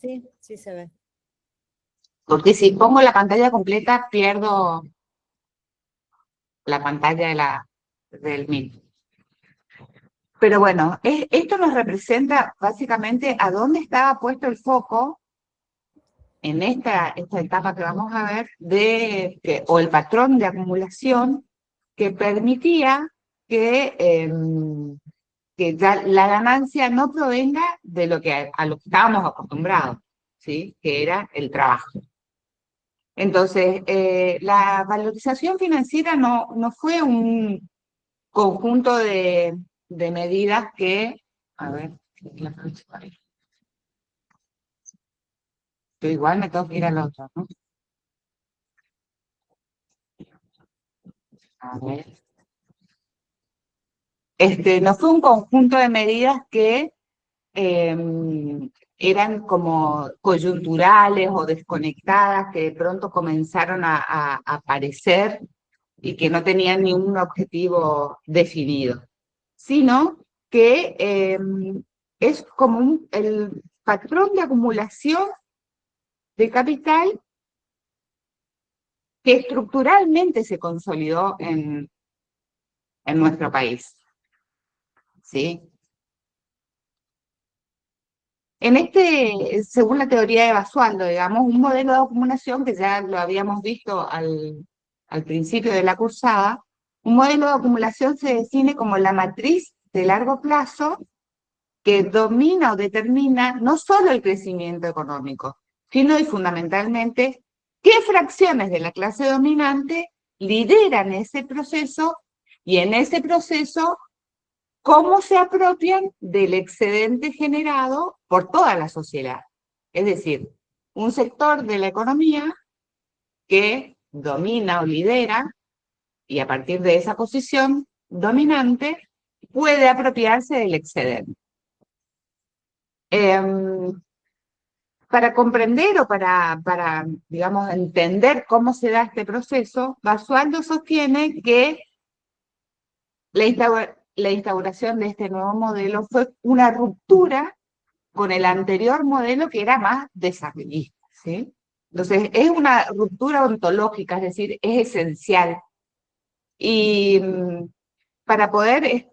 Sí, sí se ve. Porque si pongo la pantalla completa, pierdo la pantalla del Meet. Pero bueno, esto nos representa básicamente a dónde estaba puesto el foco en esta etapa que vamos a ver, o el patrón de acumulación que permitía que la ganancia no provenga de a lo que estábamos acostumbrados, ¿sí? Que era el trabajo. Entonces, la valorización financiera no fue un conjunto de medidas que, a ver, yo igual me tengo que ir al otro, ¿no? A ver. No fue un conjunto de medidas que eran como coyunturales o desconectadas, que de pronto comenzaron a aparecer y que no tenían ningún objetivo definido, sino que es como el patrón de acumulación de capital que estructuralmente se consolidó en nuestro país, ¿sí? Según la teoría de Basualdo, digamos, un modelo de acumulación que ya lo habíamos visto al principio de la cursada, un modelo de acumulación se define como la matriz de largo plazo que domina o determina no solo el crecimiento económico, sino y fundamentalmente qué fracciones de la clase dominante lideran ese proceso y en ese proceso cómo se apropian del excedente generado por toda la sociedad. Es decir, un sector de la economía que domina o lidera y a partir de esa posición dominante puede apropiarse del excedente. Para comprender o para, digamos, entender cómo se da este proceso, Basualdo sostiene que la instauración de este nuevo modelo fue una ruptura con el anterior modelo que era más desarrollista, ¿sí? Entonces, es una ruptura ontológica, es decir, es esencial. Y para poder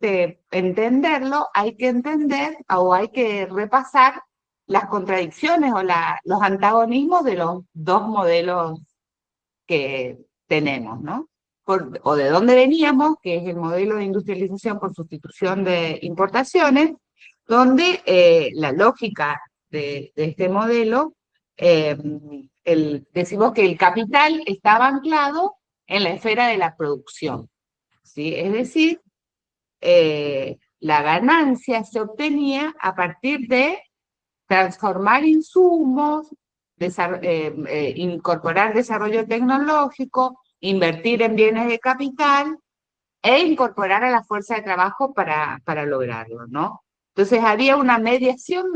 entenderlo, hay que entender o hay que repasar las contradicciones o los antagonismos de los dos modelos que tenemos, ¿no? O de dónde veníamos, que es el modelo de industrialización por sustitución de importaciones, donde la lógica de este modelo, decimos que el capital estaba anclado en la esfera de la producción, ¿sí? Es decir, la ganancia se obtenía a partir de transformar insumos, incorporar desarrollo tecnológico, invertir en bienes de capital e incorporar a la fuerza de trabajo para lograrlo, ¿no? Entonces había una mediación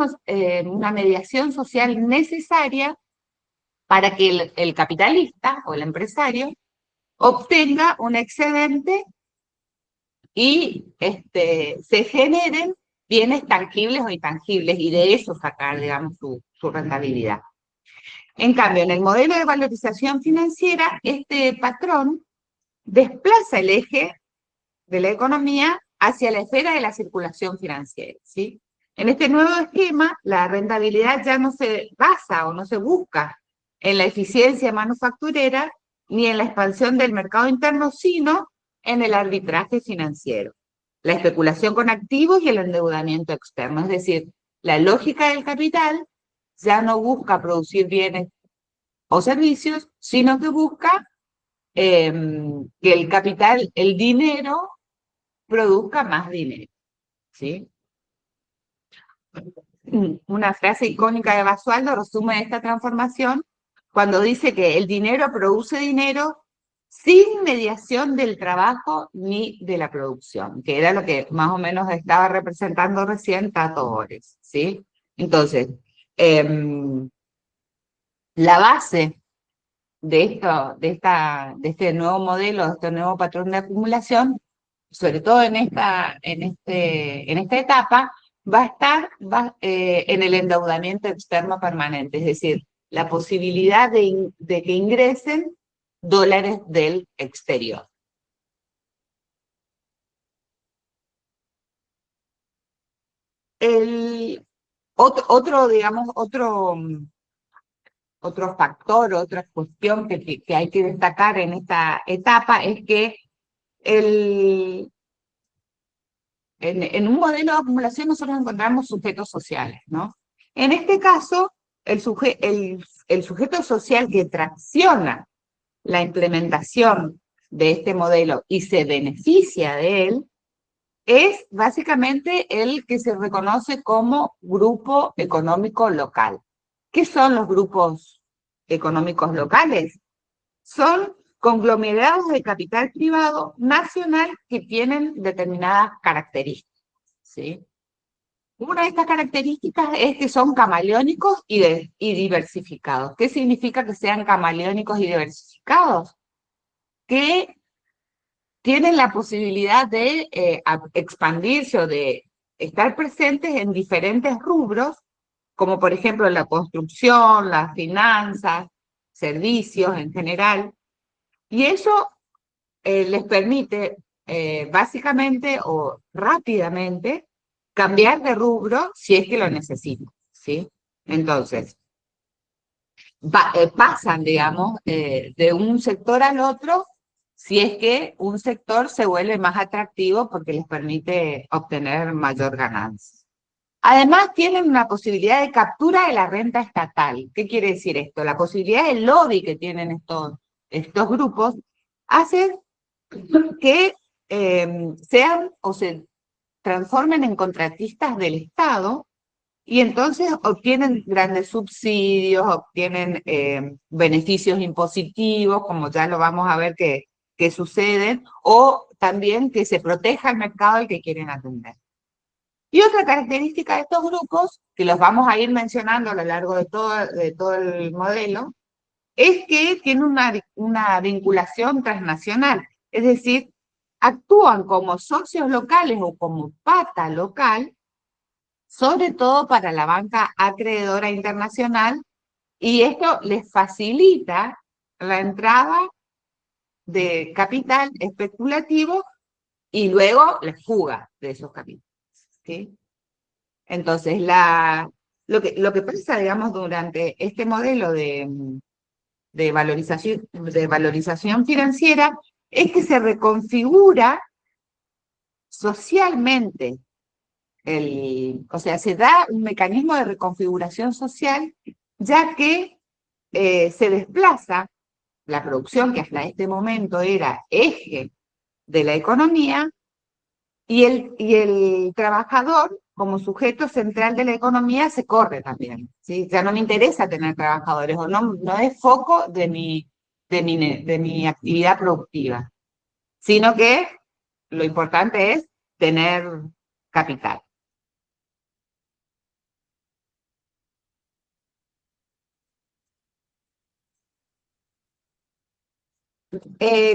social necesaria para que el capitalista o el empresario obtenga un excedente y se generen bienes tangibles o intangibles y de eso sacar, digamos, su rentabilidad. En cambio, en el modelo de valorización financiera, este patrón desplaza el eje de la economía hacia la esfera de la circulación financiera, ¿sí? En este nuevo esquema, la rentabilidad ya no se basa o no se busca en la eficiencia manufacturera ni en la expansión del mercado interno, sino en el arbitraje financiero, la especulación con activos y el endeudamiento externo. Es decir, la lógica del capital ya no busca producir bienes o servicios, sino que busca que el capital, el dinero, produzca más dinero, ¿sí? Una frase icónica de Basualdo resume esta transformación cuando dice que el dinero produce dinero sin mediación del trabajo ni de la producción, que era lo que más o menos estaba representando recién Tato Bores, ¿sí? Entonces, la base de este nuevo modelo, de este nuevo patrón de acumulación, sobre todo en esta etapa, va a estar en el endeudamiento externo permanente, es decir, la posibilidad de que ingresen dólares del exterior. El digamos, otro factor, otra cuestión que hay que destacar en esta etapa es que el, en un modelo de acumulación nosotros encontramos sujetos sociales, ¿no? En este caso, el sujeto social que tracciona la implementación de este modelo y se beneficia de él es básicamente el que se reconoce como grupo económico local. ¿Qué son los grupos económicos locales? Son conglomerados de capital privado nacional que tienen determinadas características, ¿sí? Una de estas características es que son camaleónicos y diversificados. ¿Qué significa que sean camaleónicos y diversificados? Que tienen la posibilidad de expandirse o de estar presentes en diferentes rubros, como por ejemplo la construcción, las finanzas, servicios en general, y eso les permite básicamente o rápidamente cambiar de rubro si es que lo necesitan, ¿sí? Entonces, pasan, digamos, de un sector al otro si es que un sector se vuelve más atractivo porque les permite obtener mayor ganancia. Además, tienen una posibilidad de captura de la renta estatal. ¿Qué quiere decir esto? La posibilidad de lobby que tienen estos grupos hace que sean o se transformen en contratistas del Estado y entonces obtienen grandes subsidios, obtienen beneficios impositivos, como ya lo vamos a ver que suceden, o también que se proteja el mercado al que quieren atender. Y otra característica de estos grupos, que los vamos a ir mencionando a lo largo de todo el modelo, es que tienen una vinculación transnacional, es decir, actúan como socios locales o como pata local, sobre todo para la banca acreedora internacional, y esto les facilita la entrada de capital especulativo y luego la fuga de esos capitales, ¿sí? Entonces, lo que pasa, digamos, durante este modelo de valorización financiera es que se reconfigura socialmente, o sea, se da un mecanismo de reconfiguración social, ya que se desplaza la producción, que hasta este momento era eje de la economía, y el trabajador, como sujeto central de la economía, se corre también, ¿sí? Ya no me interesa tener trabajadores, o no es foco de mi actividad productiva, sino que lo importante es tener capital.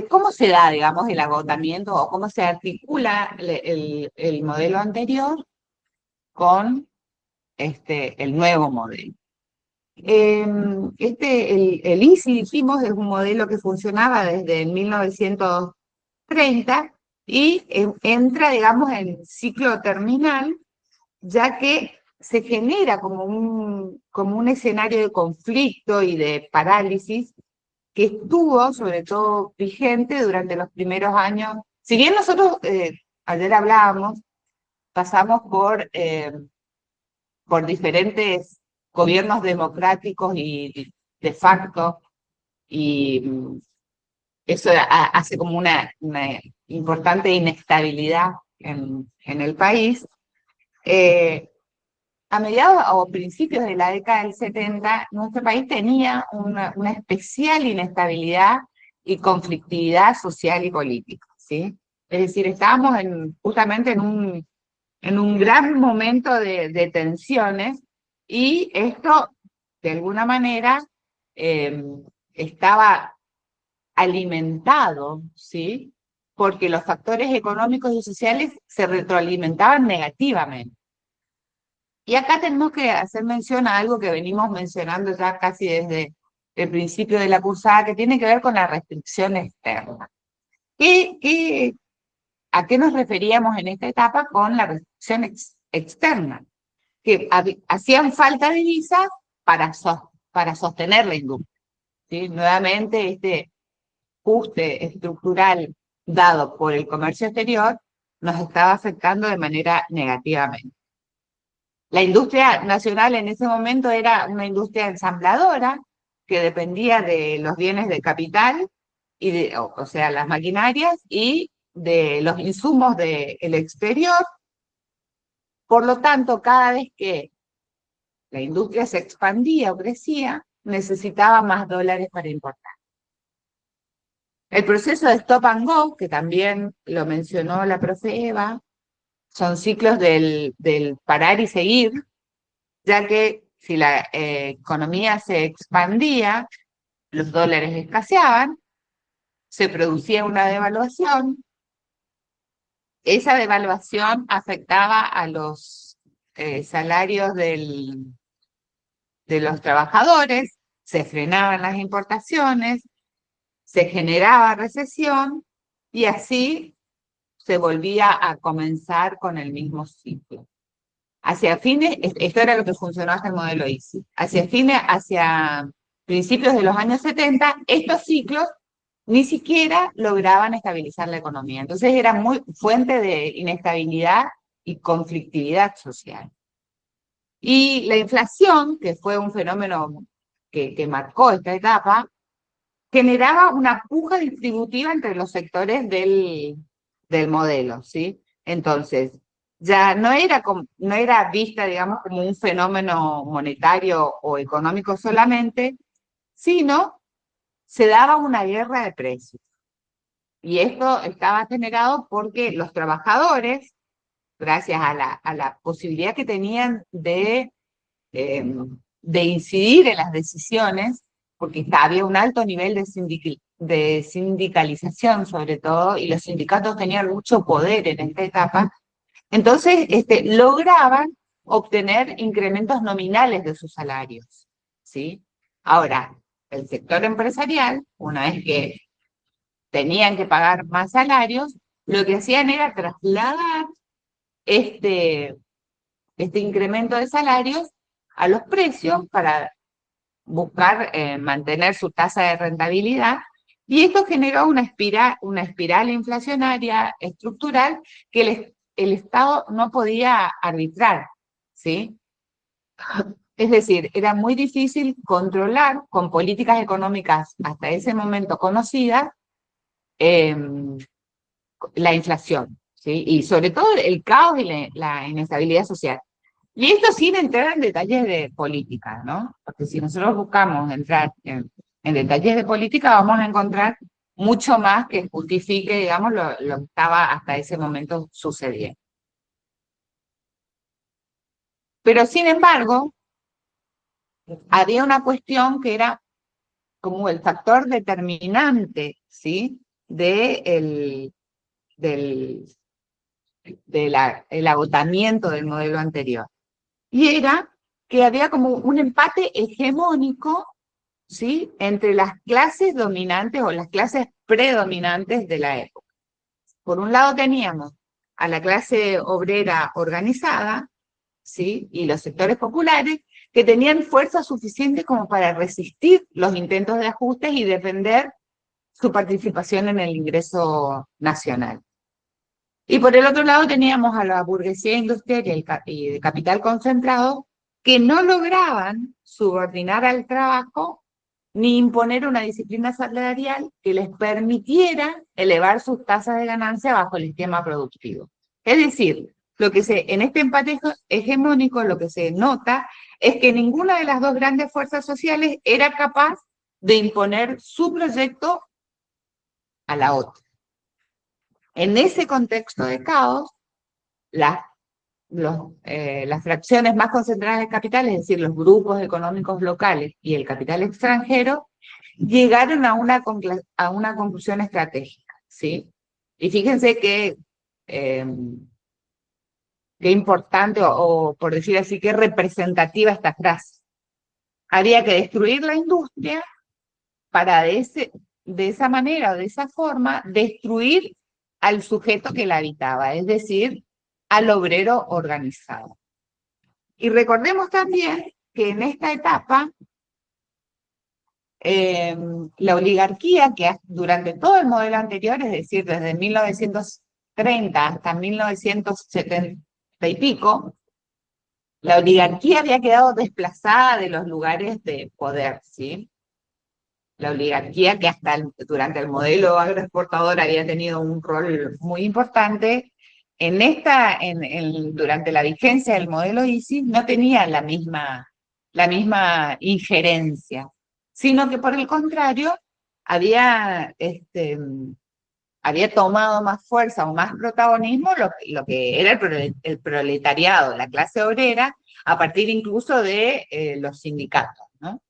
¿Cómo se da, digamos, el agotamiento o cómo se articula el modelo anterior con el nuevo modelo? El ISI, dijimos, es un modelo que funcionaba desde 1930 y entra, digamos, en ciclo terminal, ya que se genera como un escenario de conflicto y de parálisis que estuvo sobre todo vigente durante los primeros años. Si bien nosotros ayer hablábamos, pasamos por diferentes gobiernos democráticos y de facto, y eso hace como una importante inestabilidad en el país. A mediados o principios de la década del 70, nuestro país tenía una especial inestabilidad y conflictividad social y política, ¿sí? Es decir, estábamos justamente en un gran momento de tensiones y esto, de alguna manera, eh, estaba alimentado, ¿sí? Porque los factores económicos y sociales se retroalimentaban negativamente. Y acá tenemos que hacer mención a algo que venimos mencionando ya casi desde el principio de la cursada, que tiene que ver con la restricción externa. ¿A qué nos referíamos en esta etapa con la restricción externa? Que hacían falta divisas para sostener la industria, ¿sí? Nuevamente, este ajuste estructural dado por el comercio exterior nos estaba afectando de manera negativamente. La industria nacional en ese momento era una industria ensambladora que dependía de los bienes de capital, o sea, las maquinarias y de los insumos del exterior. Por lo tanto, cada vez que la industria se expandía o crecía, necesitaba más dólares para importar. El proceso de stop and go, que también lo mencionó la profe Eva, son ciclos del parar y seguir, ya que si la economía se expandía, los dólares escaseaban, se producía una devaluación, esa devaluación afectaba a los salarios de los trabajadores, se frenaban las importaciones, se generaba recesión y así se volvía a comenzar con el mismo ciclo. Hacia fines, esto era lo que funcionó hasta el modelo ISI, hacia principios de los años 70, estos ciclos ni siquiera lograban estabilizar la economía. Entonces era muy fuente de inestabilidad y conflictividad social. Y la inflación, que fue un fenómeno que marcó esta etapa, generaba una puja distributiva entre los sectores del modelo, ¿sí? Entonces, ya no era vista, digamos, como un fenómeno monetario o económico solamente, sino se daba una guerra de precios. Y esto estaba generado porque los trabajadores, gracias a la posibilidad que tenían de incidir en las decisiones, porque había un alto nivel de sindicalización sobre todo, y los sindicatos tenían mucho poder en esta etapa, entonces lograban obtener incrementos nominales de sus salarios, ¿sí? Ahora, el sector empresarial, una vez que tenían que pagar más salarios, lo que hacían era trasladar este, este incremento de salarios a los precios para buscar mantener su tasa de rentabilidad, y esto generó una espiral inflacionaria estructural que el Estado no podía arbitrar, ¿sí? Es decir, era muy difícil controlar con políticas económicas hasta ese momento conocidas eh, la inflación, ¿sí? Y sobre todo el caos y la inestabilidad social. Y esto sin entrar en detalles de política, ¿no? Porque si nosotros buscamos entrar en detalles de política, vamos a encontrar mucho más que justifique, digamos, lo que estaba hasta ese momento sucediendo. Pero sin embargo, había una cuestión que era como el factor determinante, ¿sí? Del, el agotamiento del modelo anterior. Y era que había como un empate hegemónico, ¿sí? Entre las clases dominantes o las clases predominantes de la época. Por un lado teníamos a la clase obrera organizada, ¿sí? Y los sectores populares que tenían fuerza suficiente como para resistir los intentos de ajustes y defender su participación en el ingreso nacional. Y por el otro lado teníamos a la burguesía industrial y de capital concentrado que no lograban subordinar al trabajo ni imponer una disciplina salarial que les permitiera elevar sus tasas de ganancia bajo el esquema productivo. Es decir, en este empate hegemónico lo que se nota es que ninguna de las dos grandes fuerzas sociales era capaz de imponer su proyecto a la otra. En ese contexto de caos, las fracciones más concentradas de capital, es decir, los grupos económicos locales y el capital extranjero, llegaron a una conclusión estratégica, ¿sí? Y fíjense que qué importante, o por decir así, qué representativa esta frase. Había que destruir la industria para de esa manera o de esa forma destruir al sujeto que la habitaba, es decir, al obrero organizado. Y recordemos también que en esta etapa la oligarquía, que durante todo el modelo anterior, es decir, desde 1930 hasta 1970 y pico, la oligarquía había quedado desplazada de los lugares de poder, ¿sí? La oligarquía, que durante el modelo agroexportador había tenido un rol muy importante, durante la vigencia del modelo ISIS no tenía la misma injerencia, sino que por el contrario había, había tomado más fuerza o más protagonismo lo que era el proletariado, la clase obrera, a partir incluso de los sindicatos, ¿no?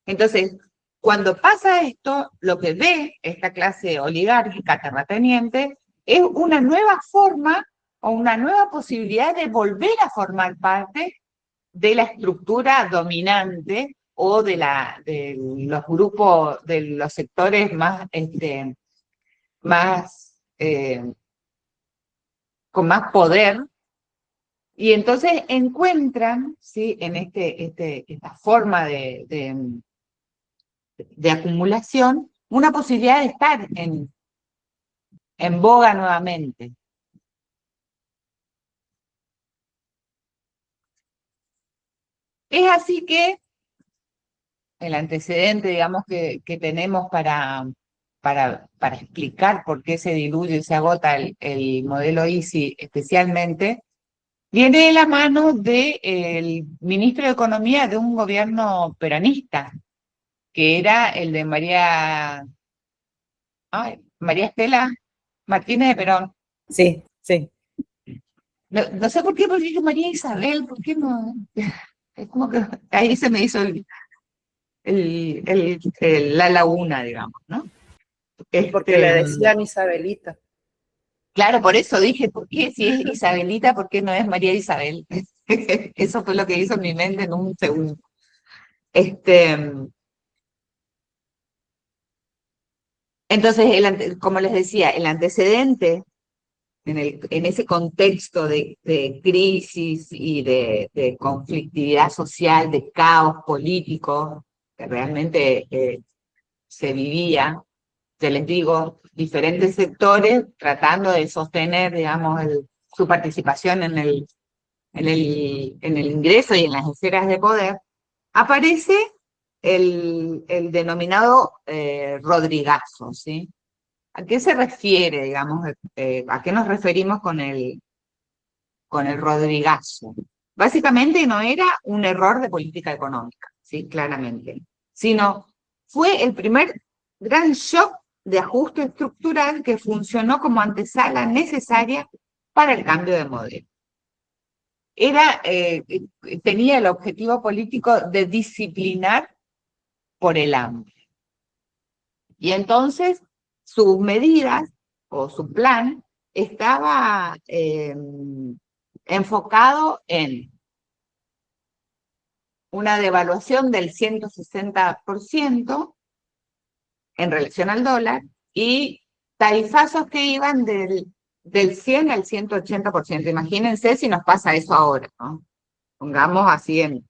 Entonces, cuando pasa esto, lo que ve esta clase oligárquica terrateniente es una nueva forma o una nueva posibilidad de volver a formar parte de la estructura dominante o de los grupos, de los sectores más con más poder, y entonces encuentran, ¿sí?, en esta forma de acumulación, una posibilidad de estar en boga nuevamente. Es así que el antecedente, digamos, que tenemos para explicar por qué se diluye y se agota el modelo ISI especialmente, viene de la mano del ministro de Economía de un gobierno peronista, que era el de María Estela Martínez de Perón. Sí, sí. No sé por qué dije María Isabel, ¿por qué no? Es como que ahí se me hizo la laguna, digamos, ¿no? Porque le decían Isabelita. Claro, por eso dije, ¿por qué si es Isabelita, por qué no es María Isabel? Eso fue lo que hizo en mi mente en un segundo. Entonces, como les decía, el antecedente en ese contexto de crisis y de conflictividad social, de caos político, que realmente se vivía, ya les digo, diferentes sectores tratando de sostener, digamos, su participación en el ingreso y en las esferas de poder, aparece el denominado Rodrigazo, ¿sí? ¿A qué se refiere, digamos, a qué nos referimos con el Rodrigazo? Básicamente no era un error de política económica, ¿sí? Claramente, sino fue el primer gran shock de ajuste estructural que funcionó como antesala necesaria para el cambio de modelo. Tenía el objetivo político de disciplinar por el hambre. Y entonces sus medidas o su plan estaba enfocado en una devaluación del 160% en relación al dólar y tarifazos que iban del 100 al 180%. Imagínense si nos pasa eso ahora, ¿no? Pongamos así en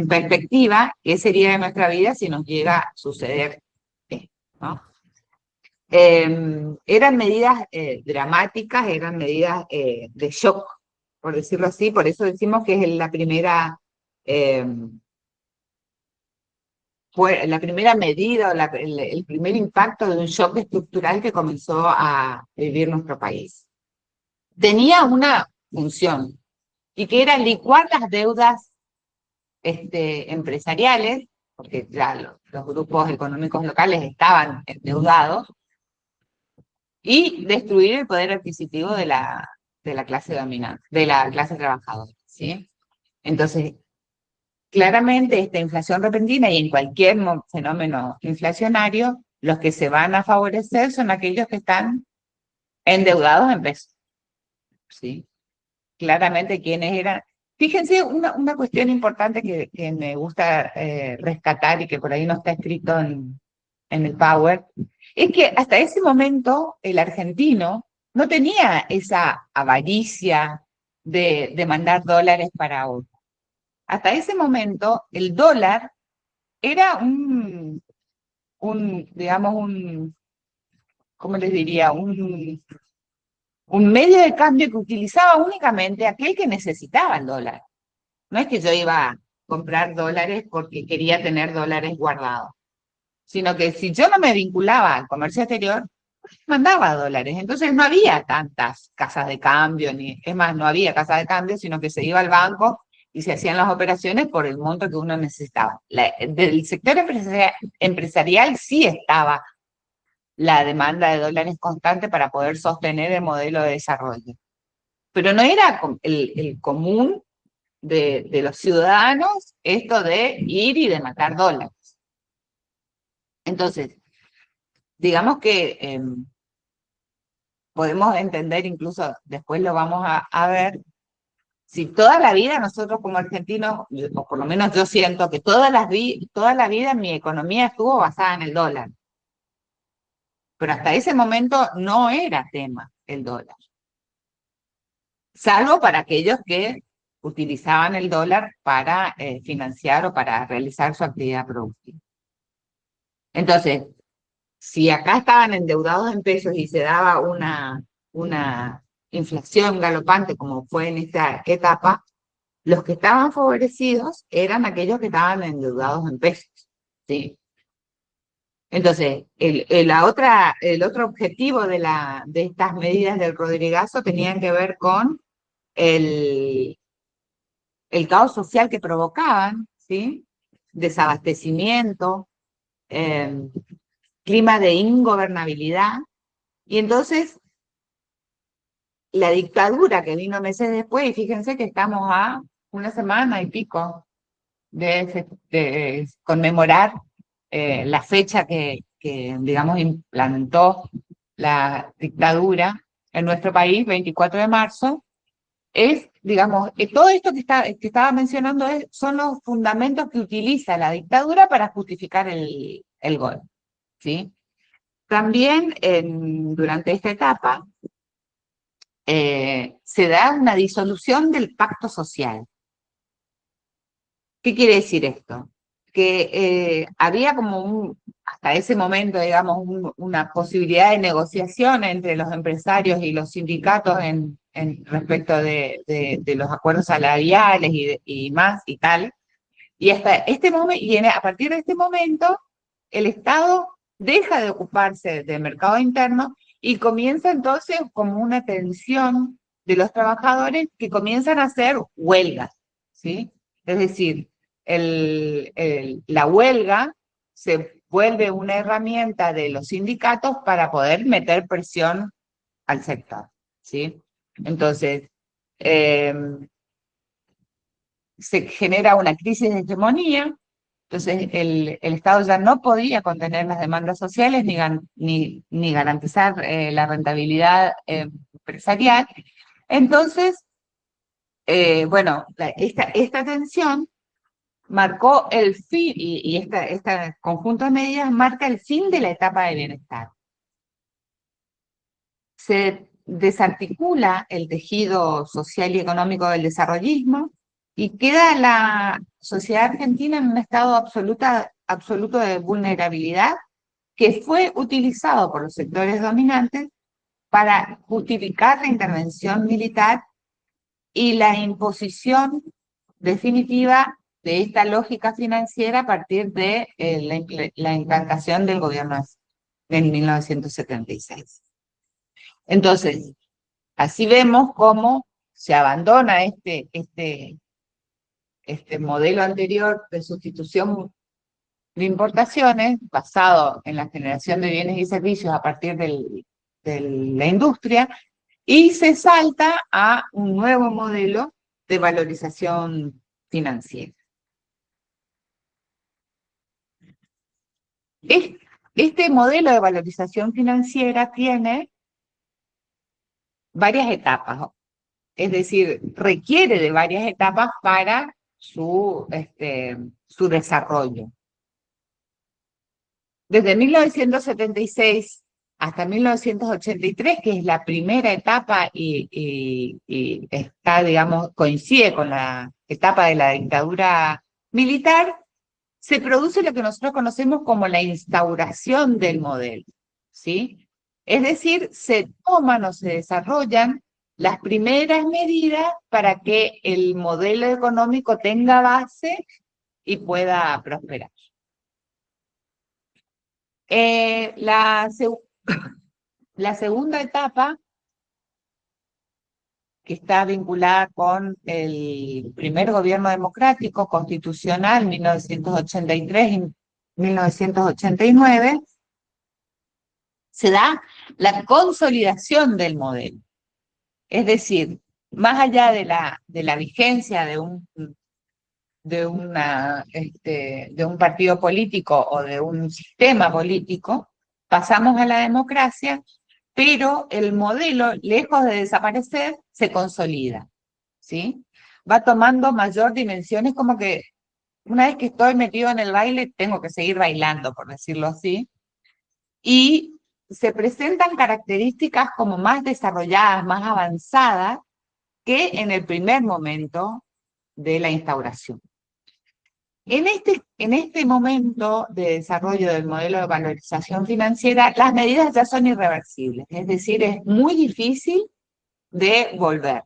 perspectiva, qué sería de nuestra vida si nos llega a suceder esto, ¿no? Eran medidas dramáticas, eran medidas de shock, por decirlo así, por eso decimos que es fue la primera medida, el primer impacto de un shock estructural que comenzó a vivir nuestro país. Tenía una función, y que era licuar las deudas empresariales, porque ya los grupos económicos locales estaban endeudados, y destruir el poder adquisitivo de la clase dominante, de la clase trabajadora, ¿sí? Entonces, claramente esta inflación repentina y en cualquier fenómeno inflacionario, los que se van a favorecer son aquellos que están endeudados en pesos, ¿sí? Claramente quiénes eran. Fíjense, una cuestión importante que me gusta rescatar y que por ahí no está escrito en el Power, es que hasta ese momento el argentino no tenía esa avaricia de mandar dólares para otro. Hasta ese momento el dólar era digamos, ¿cómo les diría? Un medio de cambio que utilizaba únicamente aquel que necesitaba el dólar. No es que yo iba a comprar dólares porque quería tener dólares guardados, sino que si yo no me vinculaba al comercio exterior, mandaba dólares. Entonces no había tantas casas de cambio, ni, es más, no había casas de cambio, sino que se iba al banco y se hacían las operaciones por el monto que uno necesitaba. Del sector empresarial sí estaba la demanda de dólares constante para poder sostener el modelo de desarrollo. Pero no era el común de los ciudadanos esto de ir y de matar dólares. Entonces, digamos que podemos entender, incluso después lo vamos a ver, si toda la vida nosotros como argentinos, o por lo menos yo siento que toda la vida mi economía estuvo basada en el dólar, pero hasta ese momento no era tema el dólar, salvo para aquellos que utilizaban el dólar para financiar o para realizar su actividad productiva. Entonces, si acá estaban endeudados en pesos y se daba una inflación galopante como fue en esta etapa, los que estaban favorecidos eran aquellos que estaban endeudados en pesos, ¿sí? Entonces, el otro objetivo de estas medidas del Rodrigazo tenían que ver con el, el caos social que provocaban, ¿sí? Desabastecimiento, clima de ingobernabilidad, y entonces la dictadura que vino meses después, y fíjense que estamos a una semana y pico de conmemorar la fecha que, digamos, implantó la dictadura en nuestro país, 24 de marzo, es, digamos, todo esto que estaba mencionando son los fundamentos que utiliza la dictadura para justificar el golpe, ¿sí? También durante esta etapa se da una disolución del pacto social. ¿Qué quiere decir esto? Que había como hasta ese momento, digamos, una posibilidad de negociación entre los empresarios y los sindicatos respecto de los acuerdos salariales y más y tal. Y hasta este momento, a partir de este momento, el Estado deja de ocuparse del mercado interno y comienza entonces como una tensión de los trabajadores que comienzan a hacer huelgas, ¿sí? Es decir, la huelga se vuelve una herramienta de los sindicatos para poder meter presión al sector, ¿sí? Entonces, se genera una crisis de hegemonía. Entonces, el Estado ya no podía contener las demandas sociales ni garantizar la rentabilidad empresarial. Entonces, bueno, esta tensión marcó el fin, y este conjunto de medidas marca el fin de la etapa de bienestar. Se desarticula el tejido social y económico del desarrollismo y queda la sociedad argentina en un estado absoluto de vulnerabilidad que fue utilizado por los sectores dominantes para justificar la intervención militar y la imposición definitiva de esta lógica financiera a partir de la implantación del gobierno en 1976. Entonces, así vemos cómo se abandona este modelo anterior de sustitución de importaciones basado en la generación de bienes y servicios a partir de la industria y se salta a un nuevo modelo de valorización financiera. Este modelo de valorización financiera tiene varias etapas, es decir, requiere de varias etapas para su desarrollo. Desde 1976 hasta 1983, que es la primera etapa y está, digamos, coincide con la etapa de la dictadura militar, se produce lo que nosotros conocemos como la instauración del modelo, ¿sí? Es decir, se toman o se desarrollan las primeras medidas para que el modelo económico tenga base y pueda prosperar. La segunda etapa, que está vinculada con el primer gobierno democrático constitucional, 1983 y 1989, se da la consolidación del modelo. Es decir, más allá de la vigencia de un partido político o de un sistema político, pasamos a la democracia, pero el modelo, lejos de desaparecer, se consolida, ¿sí? Va tomando mayor dimensiones, como que una vez que estoy metido en el baile, tengo que seguir bailando, por decirlo así, y se presentan características como más desarrolladas, más avanzadas, que en el primer momento de la instauración. En este momento de desarrollo del modelo de valorización financiera, las medidas ya son irreversibles, es decir, es muy difícil de volver.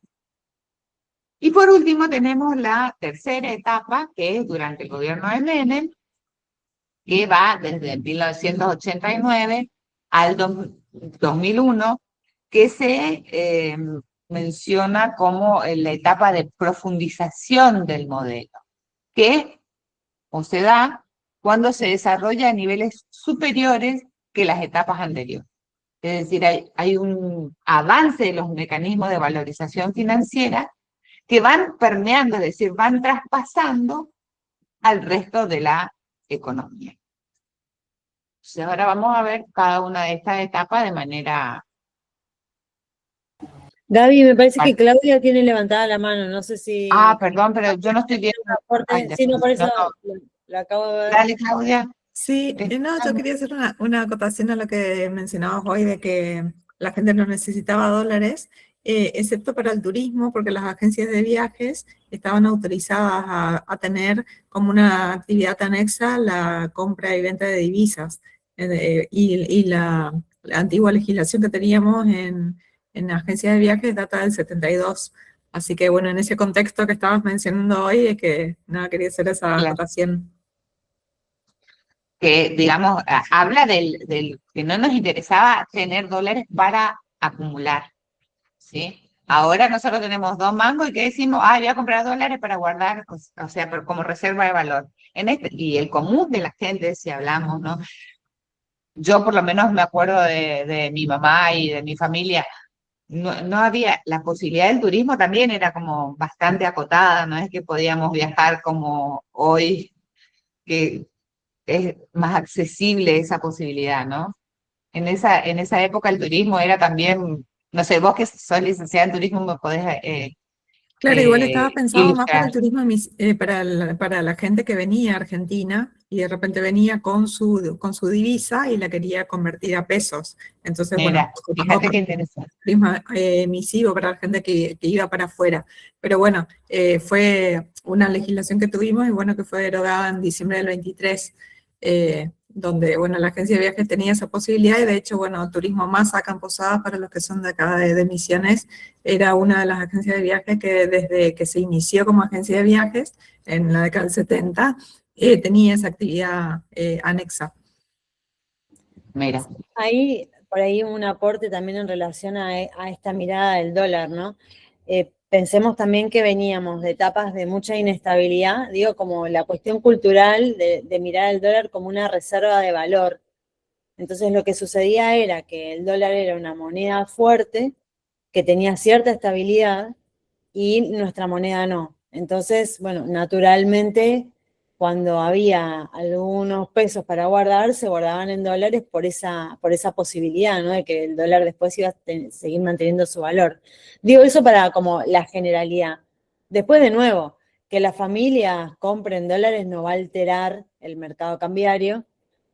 Y por último tenemos la tercera etapa, que es durante el gobierno de Menem, que va desde 1989 al 2001, que se menciona como la etapa de profundización del modelo, que o se da cuando se desarrolla a niveles superiores que las etapas anteriores. Es decir, hay un avance de los mecanismos de valorización financiera que van permeando, es decir, van traspasando al resto de la economía. Entonces, ahora vamos a ver cada una de estas etapas de manera... Gaby, me parece que Claudia tiene levantada la mano, no sé si... Ah, perdón, pero yo no estoy viendo... Sí, no, por eso la acabo de ver. Dale, Claudia. Sí, no, yo quería hacer una acotación a lo que mencionabas hoy de que la gente no necesitaba dólares, excepto para el turismo, porque las agencias de viajes estaban autorizadas a tener como una actividad anexa la compra y venta de divisas. Y la antigua legislación que teníamos en agencias de viajes data del 72. Así que bueno, en ese contexto que estabas mencionando hoy, es que nada, quería hacer esa acotación. Que, digamos, habla del que no nos interesaba tener dólares para acumular, ¿sí? Ahora nosotros tenemos 2 mangos y que decimos, voy a comprar dólares para guardar, o sea, como reserva de valor. Y el común de la gente, si hablamos, ¿no? Yo por lo menos me acuerdo de mi mamá y de mi familia, no había, la posibilidad del turismo también era como bastante acotada, no es que podíamos viajar como hoy, que es más accesible esa posibilidad, ¿no? En esa época el turismo era también, no sé, vos que sos licenciada en turismo me podés Claro, igual estaba pensado más para ilustrar. el turismo, para la gente que venía a Argentina y de repente venía con su divisa y la quería convertir a pesos. Entonces, Mira, bueno, fíjate qué interesante. turismo emisivo para la gente que iba para afuera. Pero bueno, fue una legislación que tuvimos y bueno, que fue derogada en diciembre del 23, donde, bueno, la agencia de viajes tenía esa posibilidad y de hecho, bueno, Turismo Más sacan posadas para los que son de acá de Misiones, era una de las agencias de viajes que desde que se inició como agencia de viajes en la década del 70, tenía esa actividad anexa. Mira. Por ahí un aporte también en relación a esta mirada del dólar, ¿no? Pensemos también que veníamos de etapas de mucha inestabilidad, digo, como la cuestión cultural de mirar el dólar como una reserva de valor. Entonces lo que sucedía era que el dólar era una moneda fuerte, que tenía cierta estabilidad, y nuestra moneda no. Entonces, bueno, naturalmente cuando había algunos pesos para guardar, se guardaban en dólares por esa posibilidad, ¿no? De que el dólar después iba a seguir manteniendo su valor. Digo eso para como la generalidad. Después, de nuevo, que las familias compren dólares no va a alterar el mercado cambiario.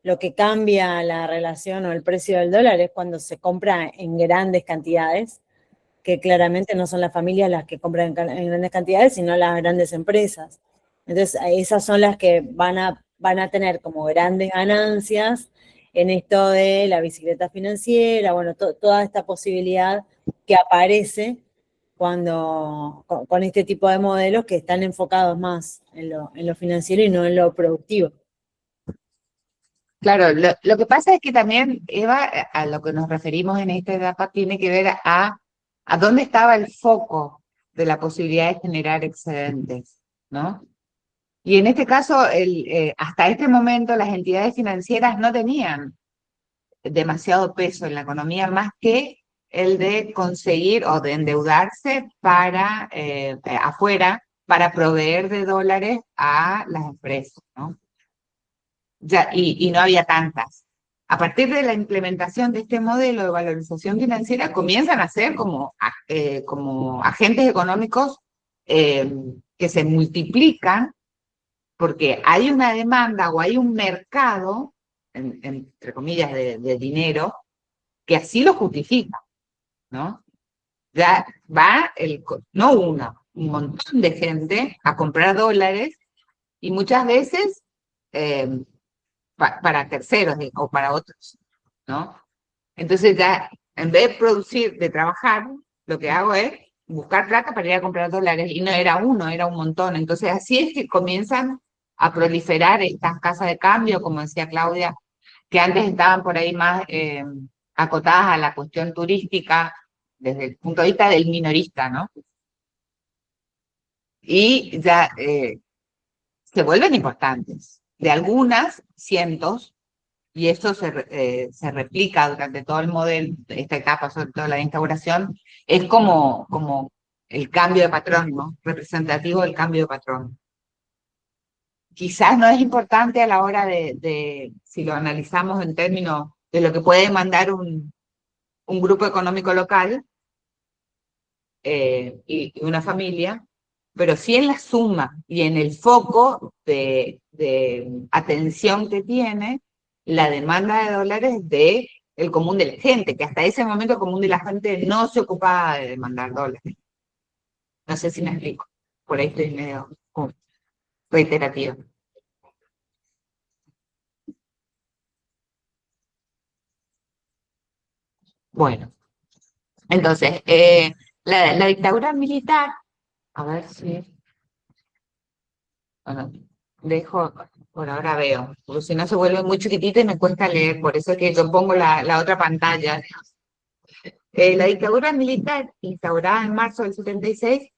Lo que cambia la relación o el precio del dólar es cuando se compra en grandes cantidades, que claramente no son las familias las que compran en grandes cantidades, sino las grandes empresas. Entonces, esas son las que van a tener como grandes ganancias en esto de la bicicleta financiera, bueno, toda esta posibilidad que aparece con este tipo de modelos que están enfocados más en lo financiero y no en lo productivo. Claro, lo que pasa es que también, Eva, a lo que nos referimos en esta etapa tiene que ver a dónde estaba el foco de la posibilidad de generar excedentes, ¿no? Y en este caso, hasta este momento, las entidades financieras no tenían demasiado peso en la economía más que el de conseguir o de endeudarse para afuera para proveer de dólares a las empresas, ¿no? Ya, y no había tantas. A partir de la implementación de este modelo de valorización financiera, comienzan a ser como agentes económicos que se multiplican porque hay una demanda o hay un mercado, entre comillas, de dinero, que así lo justifica, ¿no? Ya va, no uno, un montón de gente a comprar dólares y muchas veces para terceros o para otros, ¿no? Entonces ya, en vez de producir, de trabajar, lo que hago es buscar plata para ir a comprar dólares, y no era uno, era un montón. Entonces así es que comienzan a proliferar estas casas de cambio, como decía Claudia, que antes estaban por ahí más acotadas a la cuestión turística, desde el punto de vista del minorista, ¿no? Y ya se vuelven importantes. De algunas, cientos, y esto se replica durante todo el modelo, esta etapa, sobre todo la instauración, es como el cambio de patrón, ¿no? Representativo del cambio de patrón. Quizás no es importante a la hora si lo analizamos en términos de lo que puede demandar un grupo económico local y una familia, pero sí en la suma y en el foco de atención que tiene la demanda de dólares de el común de la gente, que hasta ese momento el común de la gente no se ocupaba de demandar dólares. No sé si me explico, por ahí estoy medio reiterativa. Bueno, entonces, la dictadura militar, a ver si, bueno, dejo, por ahora veo, porque si no se vuelve muy chiquitita y me cuesta leer, por eso es que yo pongo la otra pantalla. La dictadura militar, instaurada en marzo del 76,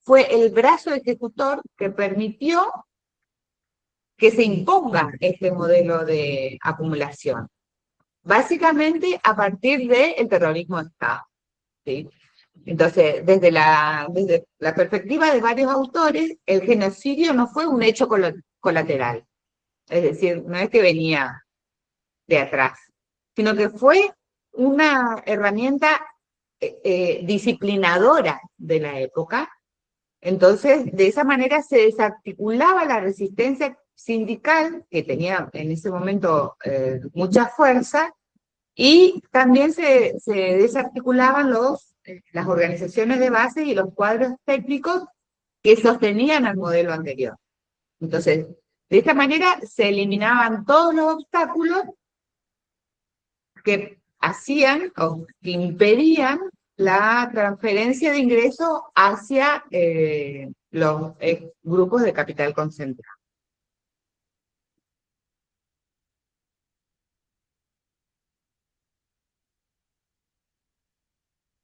fue el brazo ejecutor que permitió que se imponga este modelo de acumulación. Básicamente a partir del terrorismo de Estado, ¿sí? Entonces, desde la perspectiva de varios autores, el genocidio no fue un hecho colateral, es decir, no es que venía de atrás, sino que fue una herramienta disciplinadora de la época. Entonces, de esa manera se desarticulaba la resistencia sindical, que tenía en ese momento mucha fuerza, y también se desarticulaban las organizaciones de base y los cuadros técnicos que sostenían al modelo anterior. Entonces, de esta manera se eliminaban todos los obstáculos que hacían o que impedían la transferencia de ingresos hacia los grupos de capital concentrado.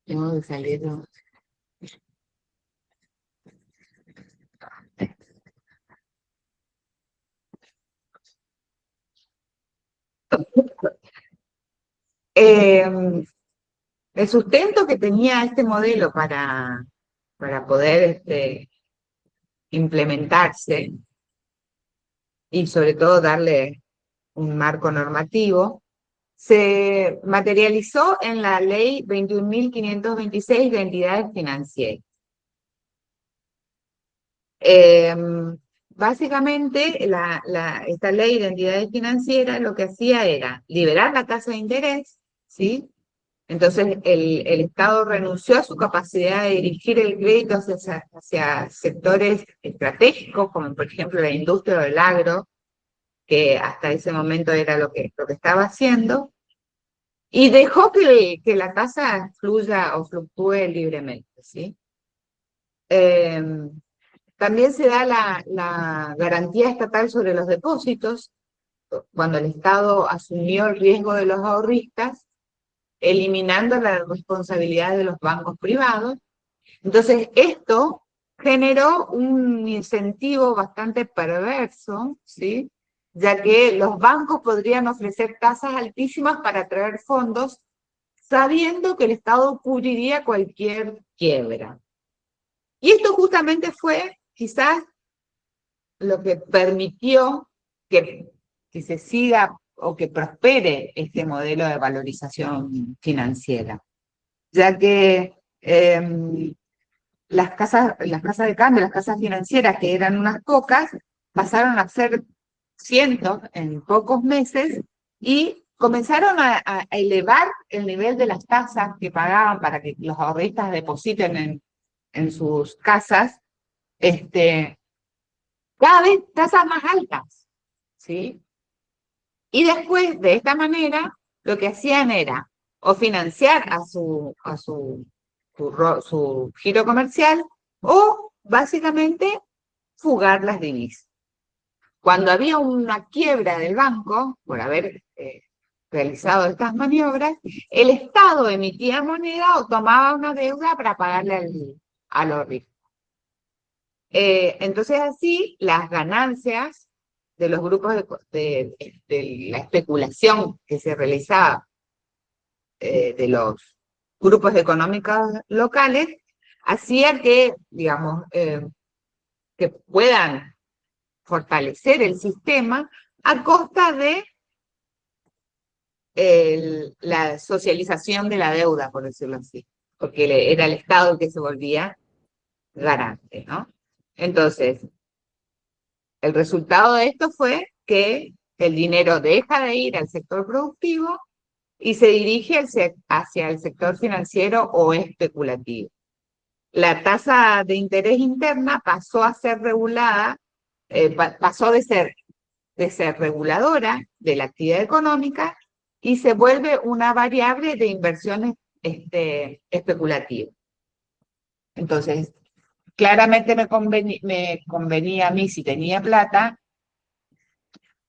Tengo que salir. El sustento que tenía este modelo para poder implementarse y sobre todo darle un marco normativo, se materializó en la Ley 21.526 de entidades financieras. Básicamente, esta ley de entidades financieras lo que hacía era liberar la tasa de interés, ¿sí? Entonces, el Estado renunció a su capacidad de dirigir el crédito hacia sectores estratégicos, como por ejemplo la industria o el agro, que hasta ese momento era lo que estaba haciendo, y dejó que la tasa fluya o fluctúe libremente, ¿sí? También se da la garantía estatal sobre los depósitos, cuando el Estado asumió el riesgo de los ahorristas, eliminando la responsabilidad de los bancos privados. Entonces, esto generó un incentivo bastante perverso, ¿sí? Ya que los bancos podrían ofrecer tasas altísimas para atraer fondos, sabiendo que el Estado cubriría cualquier quiebra. Y esto justamente fue, quizás, lo que permitió que se siga o que prospere este modelo de valorización financiera, ya que las casas de cambio, las casas financieras, que eran unas pocas, pasaron a ser cientos en pocos meses y comenzaron a elevar el nivel de las tasas que pagaban para que los ahorristas depositen en sus casas, cada vez tasas más altas, ¿sí? Y después, de esta manera, lo que hacían era o financiar a su giro comercial o básicamente fugar las divisas. Cuando había una quiebra del banco por haber realizado estas maniobras, el Estado emitía moneda o tomaba una deuda para pagarle a los ricos. Entonces así las ganancias de los grupos de la especulación que se realizaba de los grupos económicos locales, hacía que, digamos, que puedan fortalecer el sistema a costa de la socialización de la deuda, por decirlo así, porque era el Estado el que se volvía garante, ¿no? Entonces, el resultado de esto fue que el dinero deja de ir al sector productivo y se dirige hacia el sector financiero o especulativo. La tasa de interés interna pasó a ser regulada, pasó de ser reguladora de la actividad económica y se vuelve una variable de inversiones especulativas. Entonces, claramente me convenía a mí, si tenía plata,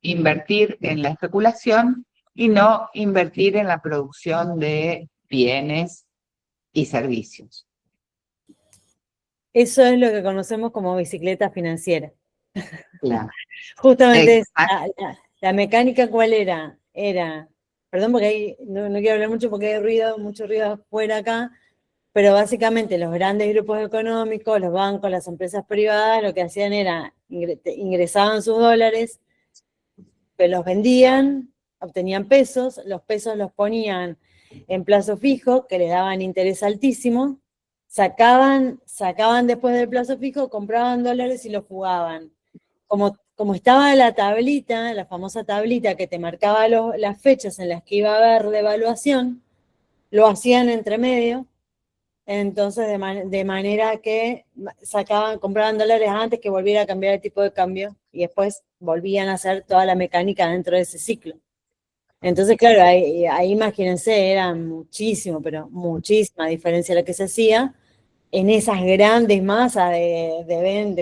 invertir en la especulación y no invertir en la producción de bienes y servicios. Eso es lo que conocemos como bicicleta financiera. Claro. Justamente la mecánica, ¿cuál era? Perdón porque ahí no quiero hablar mucho porque hay mucho ruido afuera acá, pero básicamente los grandes grupos económicos, los bancos, las empresas privadas, lo que hacían era ingresaban sus dólares, los vendían, obtenían pesos, los pesos los ponían en plazo fijo, que les daban interés altísimo, sacaban después del plazo fijo, compraban dólares y los fugaban. Como estaba la tablita, la famosa tablita que te marcaba las fechas en las que iba a haber devaluación, lo hacían entre medio, entonces de manera que compraban dólares antes que volviera a cambiar el tipo de cambio y después volvían a hacer toda la mecánica dentro de ese ciclo. Entonces, claro, ahí imagínense, era muchísimo, pero muchísima diferencia lo que se hacía en esas grandes masas de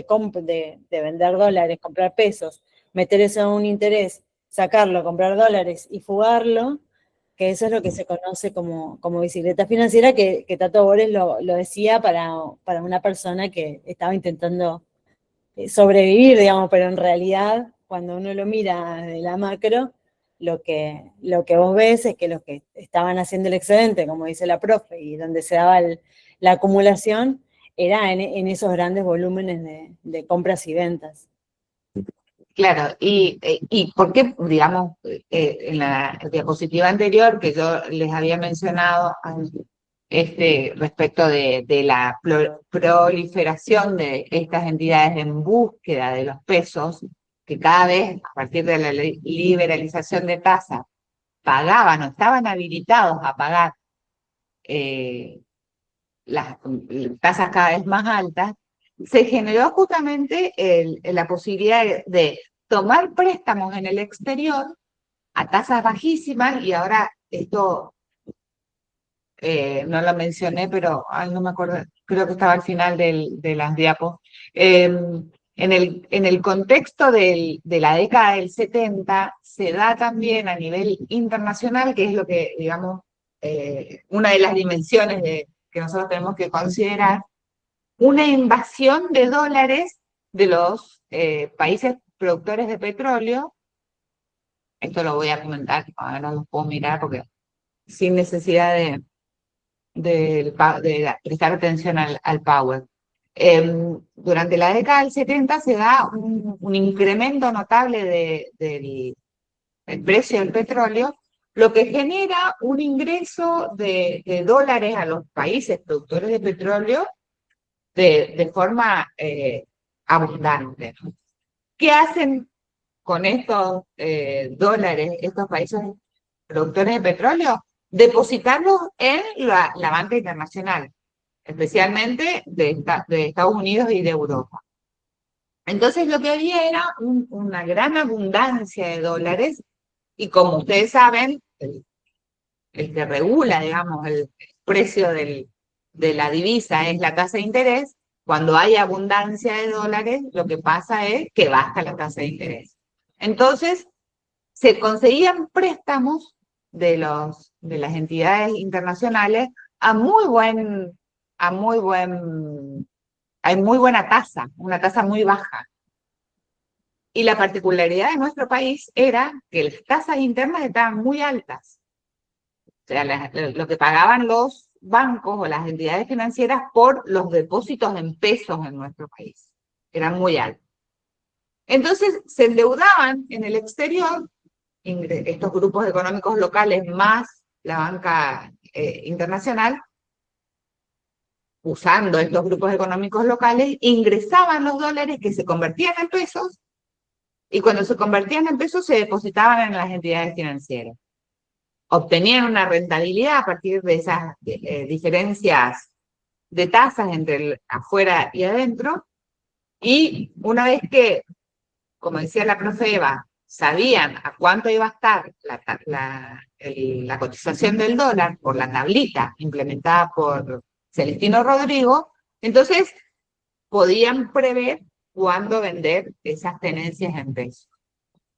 vender dólares, comprar pesos, meter eso a un interés, sacarlo, comprar dólares y fugarlo, que eso es lo que se conoce como bicicleta financiera, que Tato Bores lo decía para una persona que estaba intentando sobrevivir, digamos, pero en realidad, cuando uno lo mira de la macro, lo que vos ves es que los que estaban haciendo el excedente, como dice la profe, y donde se daba la acumulación, era en esos grandes volúmenes de compras y ventas. Claro, y por qué, digamos, en la diapositiva anterior que yo les había mencionado respecto de la proliferación de estas entidades en búsqueda de los pesos, que cada vez, a partir de la liberalización de tasas, pagaban o estaban habilitados a pagar las tasas cada vez más altas, se generó justamente la posibilidad de tomar préstamos en el exterior a tasas bajísimas, y ahora esto no lo mencioné, pero ay, no me acuerdo, creo que estaba al final de las diapos. En el contexto de la década del 70 se da también a nivel internacional, que es lo que, digamos, una de las dimensiones que nosotros tenemos que considerar, una invasión de dólares de los países productores de petróleo. Esto lo voy a comentar, ahora lo puedo mirar porque sin necesidad de prestar atención al power. Durante la década del 70 se da un incremento notable del precio del petróleo, lo que genera un ingreso de dólares a los países productores de petróleo de forma abundante. ¿Qué hacen con estos dólares estos países productores de petróleo? Depositarlos en la banca internacional, especialmente de Estados Unidos y de Europa. Entonces lo que había era una gran abundancia de dólares, y como ustedes saben, el que regula, digamos, el precio de la divisa es la tasa de interés. Cuando hay abundancia de dólares, lo que pasa es que baja la tasa de interés. Entonces, se conseguían préstamos de las entidades internacionales a muy buena tasa, una tasa muy baja. Y la particularidad de nuestro país era que las tasas internas estaban muy altas. O sea, lo que pagaban los bancos o las entidades financieras por los depósitos en pesos en nuestro país eran muy altos. Entonces se endeudaban en el exterior, estos grupos económicos locales más la banca internacional, usando estos grupos económicos locales, ingresaban los dólares que se convertían en pesos, y cuando se convertían en pesos se depositaban en las entidades financieras. Obtenían una rentabilidad a partir de esas diferencias de tasas entre afuera y adentro, y una vez que, como decía la profe Eva, sabían a cuánto iba a estar la cotización del dólar por la tablita implementada por Celestino Rodrigo, entonces podían prever cuándo vender esas tenencias en pesos.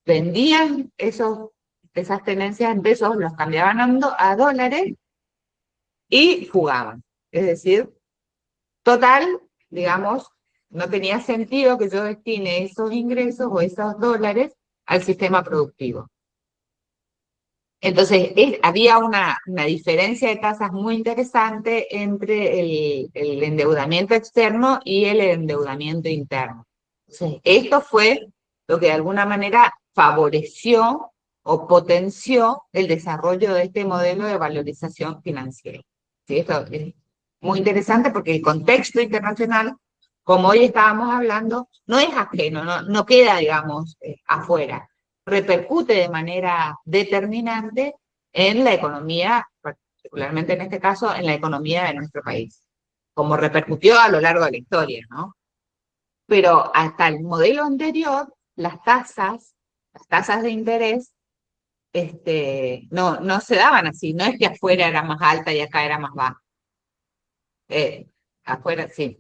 Vendían esas tenencias en pesos, los cambiaban a dólares y jugaban. Es decir, total, digamos, no tenía sentido que yo destine esos ingresos o esos dólares al sistema productivo. Entonces, había una diferencia de tasas muy interesante entre el endeudamiento externo y el endeudamiento interno. Entonces, esto fue lo que de alguna manera favoreció o potenció el desarrollo de este modelo de valorización financiera. ¿Sí? Esto es muy interesante porque el contexto internacional, como hoy estábamos hablando, no es ajeno, no queda, digamos, afuera. Repercute de manera determinante en la economía, particularmente en este caso, en la economía de nuestro país, como repercutió a lo largo de la historia, ¿no? Pero hasta el modelo anterior, las tasas de interés, no se daban así. No es que afuera era más alta y acá era más baja. Afuera, sí.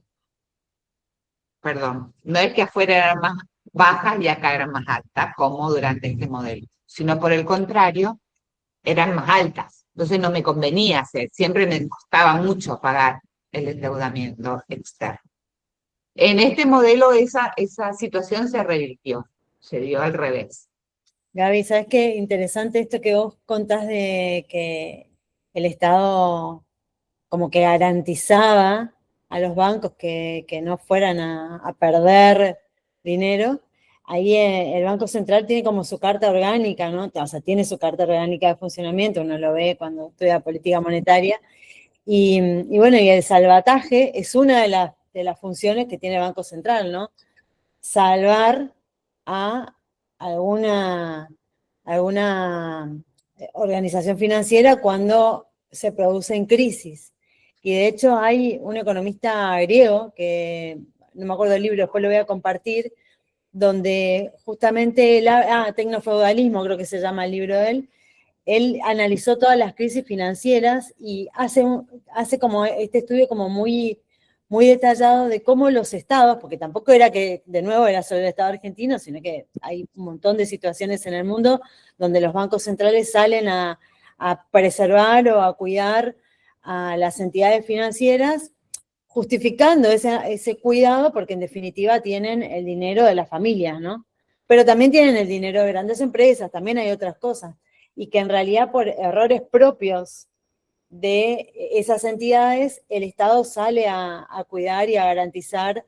Perdón. No es que afuera eran más bajas y acá eran más altas, como durante este modelo, sino por el contrario, eran más altas. Entonces no me convenía hacer, siempre me costaba mucho pagar el endeudamiento externo. En este modelo esa situación se revirtió, se dio al revés. Gaby, ¿sabes qué? Interesante esto que vos contás de que el Estado como que garantizaba a los bancos que no fueran a perder dinero. ahí el Banco Central tiene como su carta orgánica, ¿no? O sea, tiene su carta orgánica de funcionamiento, uno lo ve cuando estudia política monetaria, y bueno, y el salvataje es una de las funciones que tiene el Banco Central, ¿no? Salvar a alguna organización financiera cuando se producen crisis. Y de hecho hay un economista griego, que no me acuerdo el libro, después lo voy a compartir, donde justamente, Tecnofeudalismo creo que se llama el libro de él analizó todas las crisis financieras y hace como este estudio como muy, muy detallado de cómo los estados, porque tampoco era que de nuevo era solo el Estado argentino, sino que hay un montón de situaciones en el mundo donde los bancos centrales salen a preservar o a cuidar a las entidades financieras, justificando ese cuidado porque en definitiva tienen el dinero de las familias, ¿no? Pero también tienen el dinero de grandes empresas, también hay otras cosas, y que en realidad por errores propios de esas entidades, el Estado sale a cuidar y a garantizar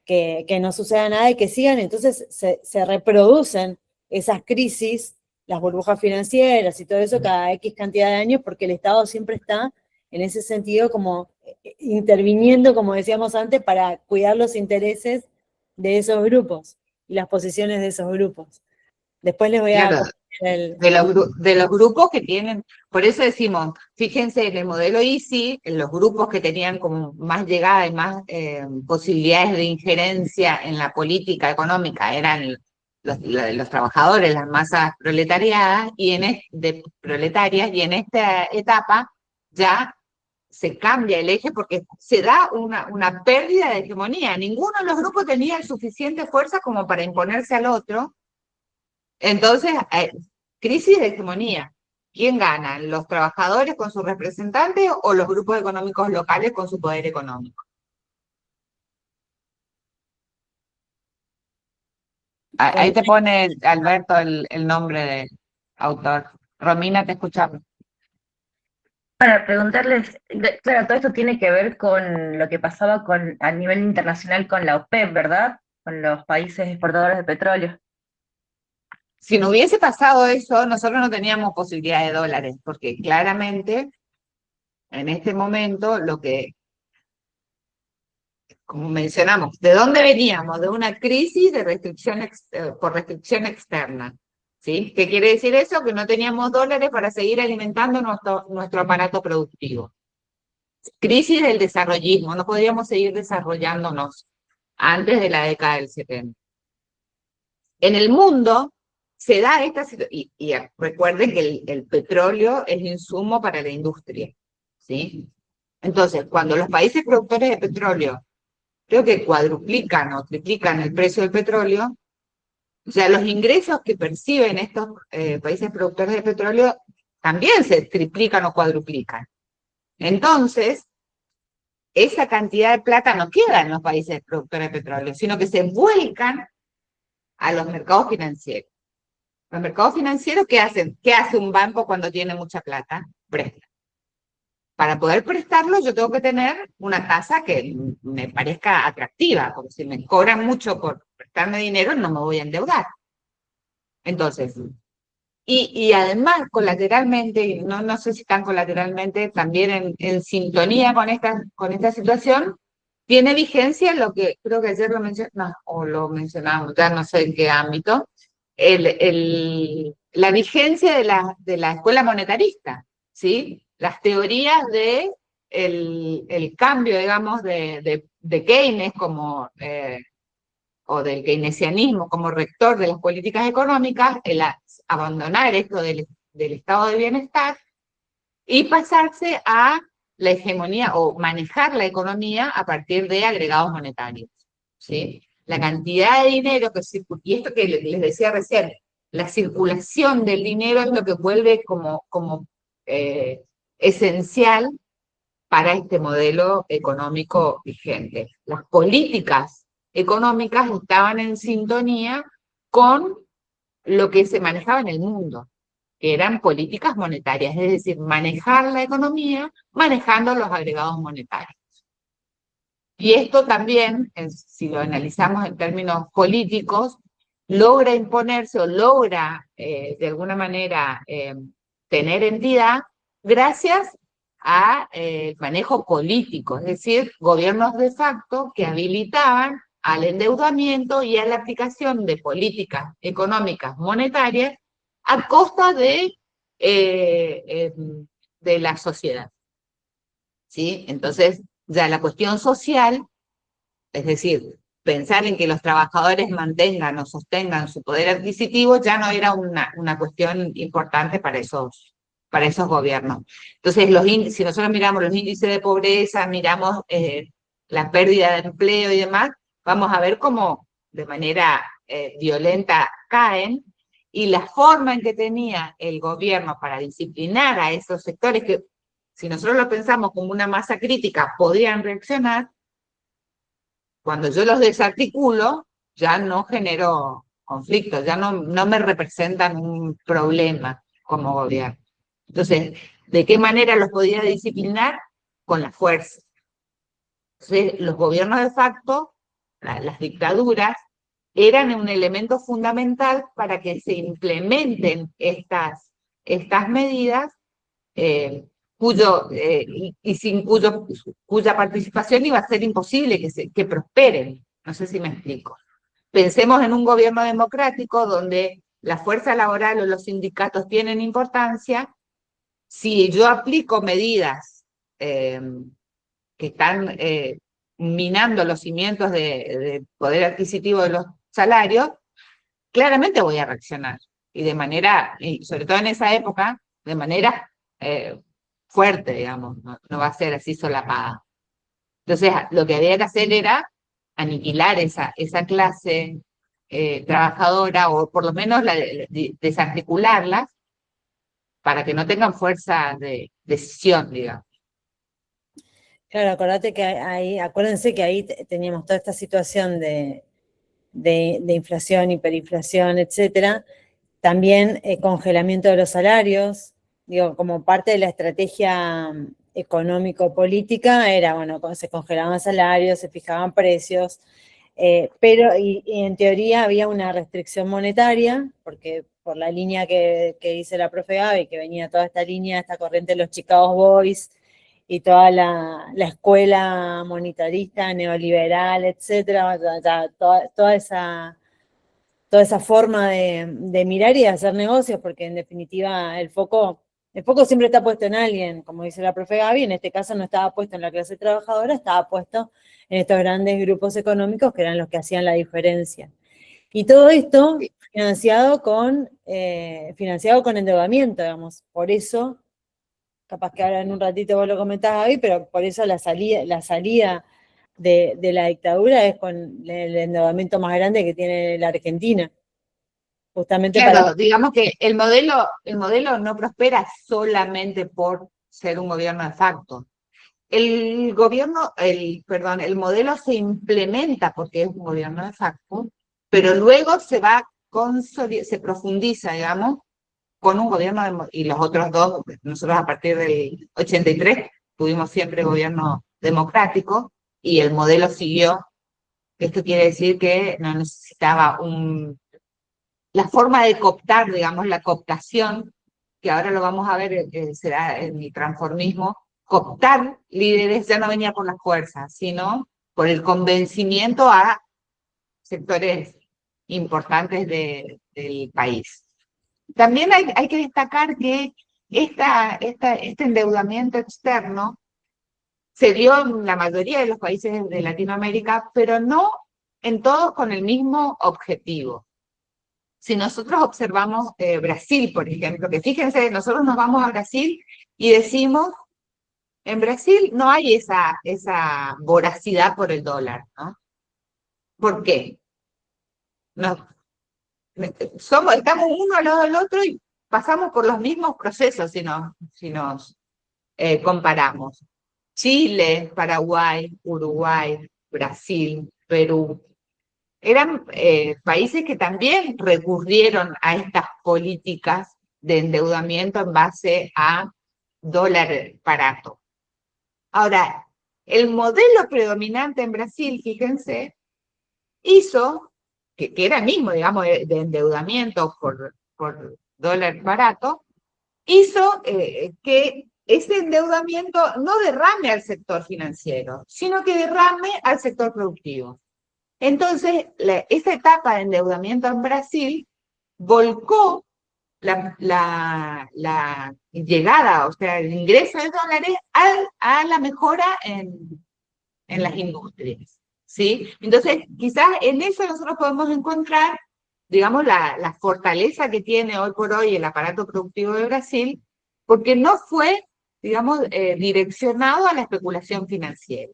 que no suceda nada y que sigan, entonces se reproducen esas crisis, las burbujas financieras y todo eso cada X cantidad de años, porque el Estado siempre está en ese sentido como interviniendo, como decíamos antes, para cuidar los intereses de esos grupos y las posiciones de esos grupos. Después les voy a Claro, de los grupos que tienen, por eso decimos, fíjense en el modelo Easy, en los grupos que tenían como más llegada y más posibilidades de injerencia en la política económica eran los trabajadores, las masas proletariadas proletarias, y en esta etapa ya se cambia el eje porque se da una pérdida de hegemonía. Ninguno de los grupos tenía suficiente fuerza como para imponerse al otro. Entonces, crisis de hegemonía. ¿Quién gana? ¿Los trabajadores con sus representantes o los grupos económicos locales con su poder económico? Ahí te pone, Alberto, el nombre del autor. Romina, te escuchamos. Para preguntarles, claro, todo esto tiene que ver con lo que pasaba a nivel internacional con la OPEP, ¿verdad? Con los países exportadores de petróleo. Si no hubiese pasado eso, nosotros no teníamos posibilidad de dólares, porque claramente en este momento como mencionamos, ¿de dónde veníamos? De una crisis de por restricción externa. ¿Sí? ¿Qué quiere decir eso? Que no teníamos dólares para seguir alimentando nuestro aparato productivo. Crisis del desarrollismo, no podíamos seguir desarrollándonos antes de la década del 70. En el mundo se da esta situación, y recuerden que el petróleo es insumo para la industria, ¿sí? Entonces, cuando los países productores de petróleo creo que cuadruplican o triplican el precio del petróleo, o sea, los ingresos que perciben estos países productores de petróleo también se triplican o cuadruplican. Entonces, esa cantidad de plata no queda en los países productores de petróleo, sino que se vuelcan a los mercados financieros. Los mercados financieros, ¿qué hacen? ¿Qué hace un banco cuando tiene mucha plata? Presta. Para poder prestarlo, yo tengo que tener una tasa que me parezca atractiva, porque si me cobran mucho por prestarme dinero, no me voy a endeudar. Entonces, y además, colateralmente, no sé si tan colateralmente, también en sintonía con esta situación, tiene vigencia lo que creo que ayer lo mencionamos, o lo mencionamos, ya no sé en qué ámbito, la vigencia de la escuela monetarista, ¿sí? Las teorías el cambio, digamos, de Keynes o del keynesianismo como rector de las políticas económicas, abandonar esto del estado de bienestar y pasarse a la hegemonía o manejar la economía a partir de agregados monetarios, ¿sí? La cantidad de dinero que circula, y esto que les decía recién, la circulación del dinero es lo que vuelve como esencial para este modelo económico vigente. Las políticas económicas estaban en sintonía con lo que se manejaba en el mundo, que eran políticas monetarias, es decir, manejar la economía manejando los agregados monetarios. Y esto también, si lo analizamos en términos políticos, logra imponerse o logra de alguna manera tener entidad gracias a manejo político, es decir, gobiernos de facto que habilitaban al endeudamiento y a la aplicación de políticas económicas monetarias a costa de la sociedad. ¿Sí? Entonces, ya la cuestión social, es decir, pensar en que los trabajadores mantengan o sostengan su poder adquisitivo ya no era una cuestión importante para esos gobiernos. Entonces, si nosotros miramos los índices de pobreza, miramos la pérdida de empleo y demás, vamos a ver cómo de manera violenta caen, y la forma en que tenía el gobierno para disciplinar a esos sectores que, si nosotros lo pensamos como una masa crítica, podrían reaccionar, cuando yo los desarticulo, ya no genero conflictos, ya no me representan un problema como gobierno. Entonces, ¿de qué manera los podía disciplinar? Con la fuerza. Entonces, los gobiernos de facto, las dictaduras, eran un elemento fundamental para que se implementen estas medidas, sin cuya participación iba a ser imposible que prosperen. No sé si me explico. Pensemos en un gobierno democrático donde la fuerza laboral o los sindicatos tienen importancia. Si yo aplico medidas que están minando los cimientos de poder adquisitivo de los salarios, claramente voy a reaccionar. Y de manera, y sobre todo en esa época, de manera fuerte, digamos, no va a ser así solapada. Entonces, lo que había que hacer era aniquilar esa clase trabajadora, o por lo menos desarticularlas, para que no tengan fuerza de decisión, digamos. Claro, acuérdense que ahí teníamos toda esta situación de inflación, hiperinflación, etcétera. También congelamiento de los salarios, digo, como parte de la estrategia económico-política era, bueno, cuando se congelaban salarios, se fijaban precios, pero en teoría había una restricción monetaria, porque por la línea que dice la profe Gaby, que venía toda esta línea, esta corriente de los Chicago Boys, y toda la escuela monetarista, neoliberal, etcétera, toda esa forma de mirar y de hacer negocios, porque en definitiva el foco siempre está puesto en alguien, como dice la profe Gaby, en este caso no estaba puesto en la clase trabajadora, estaba puesto en estos grandes grupos económicos que eran los que hacían la diferencia. Y todo esto financiado con endeudamiento, digamos, por eso, capaz que ahora en un ratito vos lo comentás, Gaby, pero por eso la salida de la dictadura es con el endeudamiento más grande que tiene la Argentina. Justamente claro, digamos que el modelo no prospera solamente por ser un gobierno de facto. El modelo se implementa porque es un gobierno de facto, pero luego se profundiza, digamos, con un gobierno, y los otros dos, nosotros a partir del 83 tuvimos siempre gobierno democrático, y el modelo siguió. Esto quiere decir que no necesitaba la forma de cooptar, digamos, la cooptación, que ahora lo vamos a ver, será en el transformismo, cooptar líderes ya no venía por la fuerza, sino por el convencimiento a sectores importantes del país. También hay que destacar que este endeudamiento externo se dio en la mayoría de los países de Latinoamérica, pero no en todos con el mismo objetivo. Si nosotros observamos Brasil, por ejemplo, que fíjense, nosotros nos vamos a Brasil y decimos, en Brasil no hay esa voracidad por el dólar, ¿no? ¿Por qué? Estamos uno al lado del otro y pasamos por los mismos procesos si nos comparamos. Chile, Paraguay, Uruguay, Brasil, Perú, eran países que también recurrieron a estas políticas de endeudamiento en base a dólar barato. Ahora, el modelo predominante en Brasil, fíjense, hizo que era el mismo, digamos, de endeudamiento por dólar barato, hizo que ese endeudamiento no derrame al sector financiero, sino que derrame al sector productivo. Entonces, esa etapa de endeudamiento en Brasil volcó la llegada, o sea, el ingreso de dólares a la mejora en las industrias, ¿sí? Entonces, quizás en eso nosotros podemos encontrar, digamos, la fortaleza que tiene hoy por hoy el aparato productivo de Brasil, porque no fue, digamos, direccionado a la especulación financiera.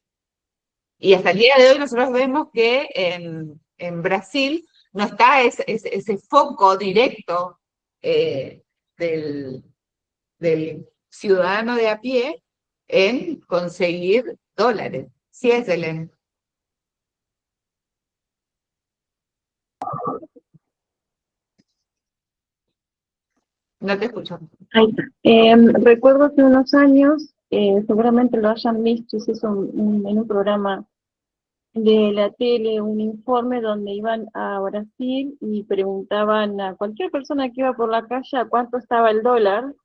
Y hasta el día de hoy nosotros vemos que en Brasil no está ese foco directo del ciudadano de a pie en conseguir dólares. Sí, es excelente. No te escucho. Ahí está. Recuerdo hace unos años, seguramente lo hayan visto, se hizo en un programa de la tele, un informe donde iban a Brasil y preguntaban a cualquier persona que iba por la calle a cuánto estaba el dólar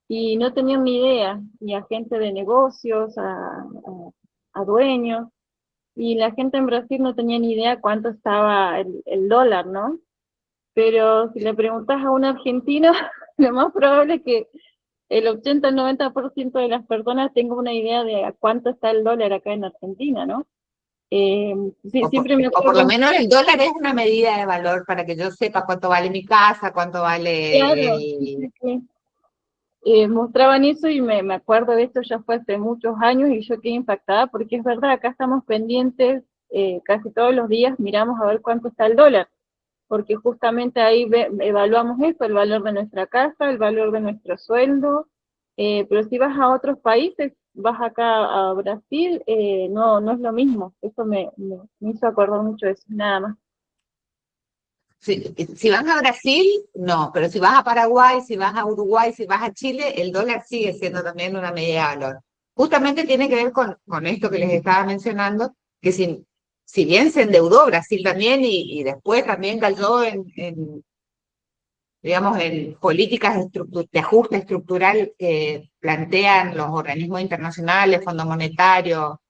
y no tenían ni idea, ni a gente de negocios, a dueños, y la gente en Brasil no tenía ni idea cuánto estaba el dólar, ¿no? Pero si le preguntas a un argentino, lo más probable es que el 80 al 90% de las personas tenga una idea de a cuánto está el dólar acá en Argentina, ¿no? Siempre me O por acuerdo. lo menos el dólar es una medida de valor para que yo sepa cuánto vale mi casa, cuánto vale Claro, sí, sí. Mostraban eso y me acuerdo de esto, ya fue hace muchos años y yo quedé impactada porque es verdad, acá estamos pendientes casi todos los días, miramos a ver cuánto está el dólar, porque justamente ahí evaluamos eso, el valor de nuestra casa, el valor de nuestro sueldo, pero si vas a otros países, vas acá a Brasil, no es lo mismo, eso me hizo acordar mucho de eso, nada más. Si vas a Brasil, no, pero si vas a Paraguay, si vas a Uruguay, si vas a Chile, el dólar sigue siendo también una medida de valor. Justamente tiene que ver con esto que les estaba mencionando, que si bien se endeudó Brasil también y después también cayó digamos, en políticas de ajuste estructural que plantean los organismos internacionales, Fondo Monetario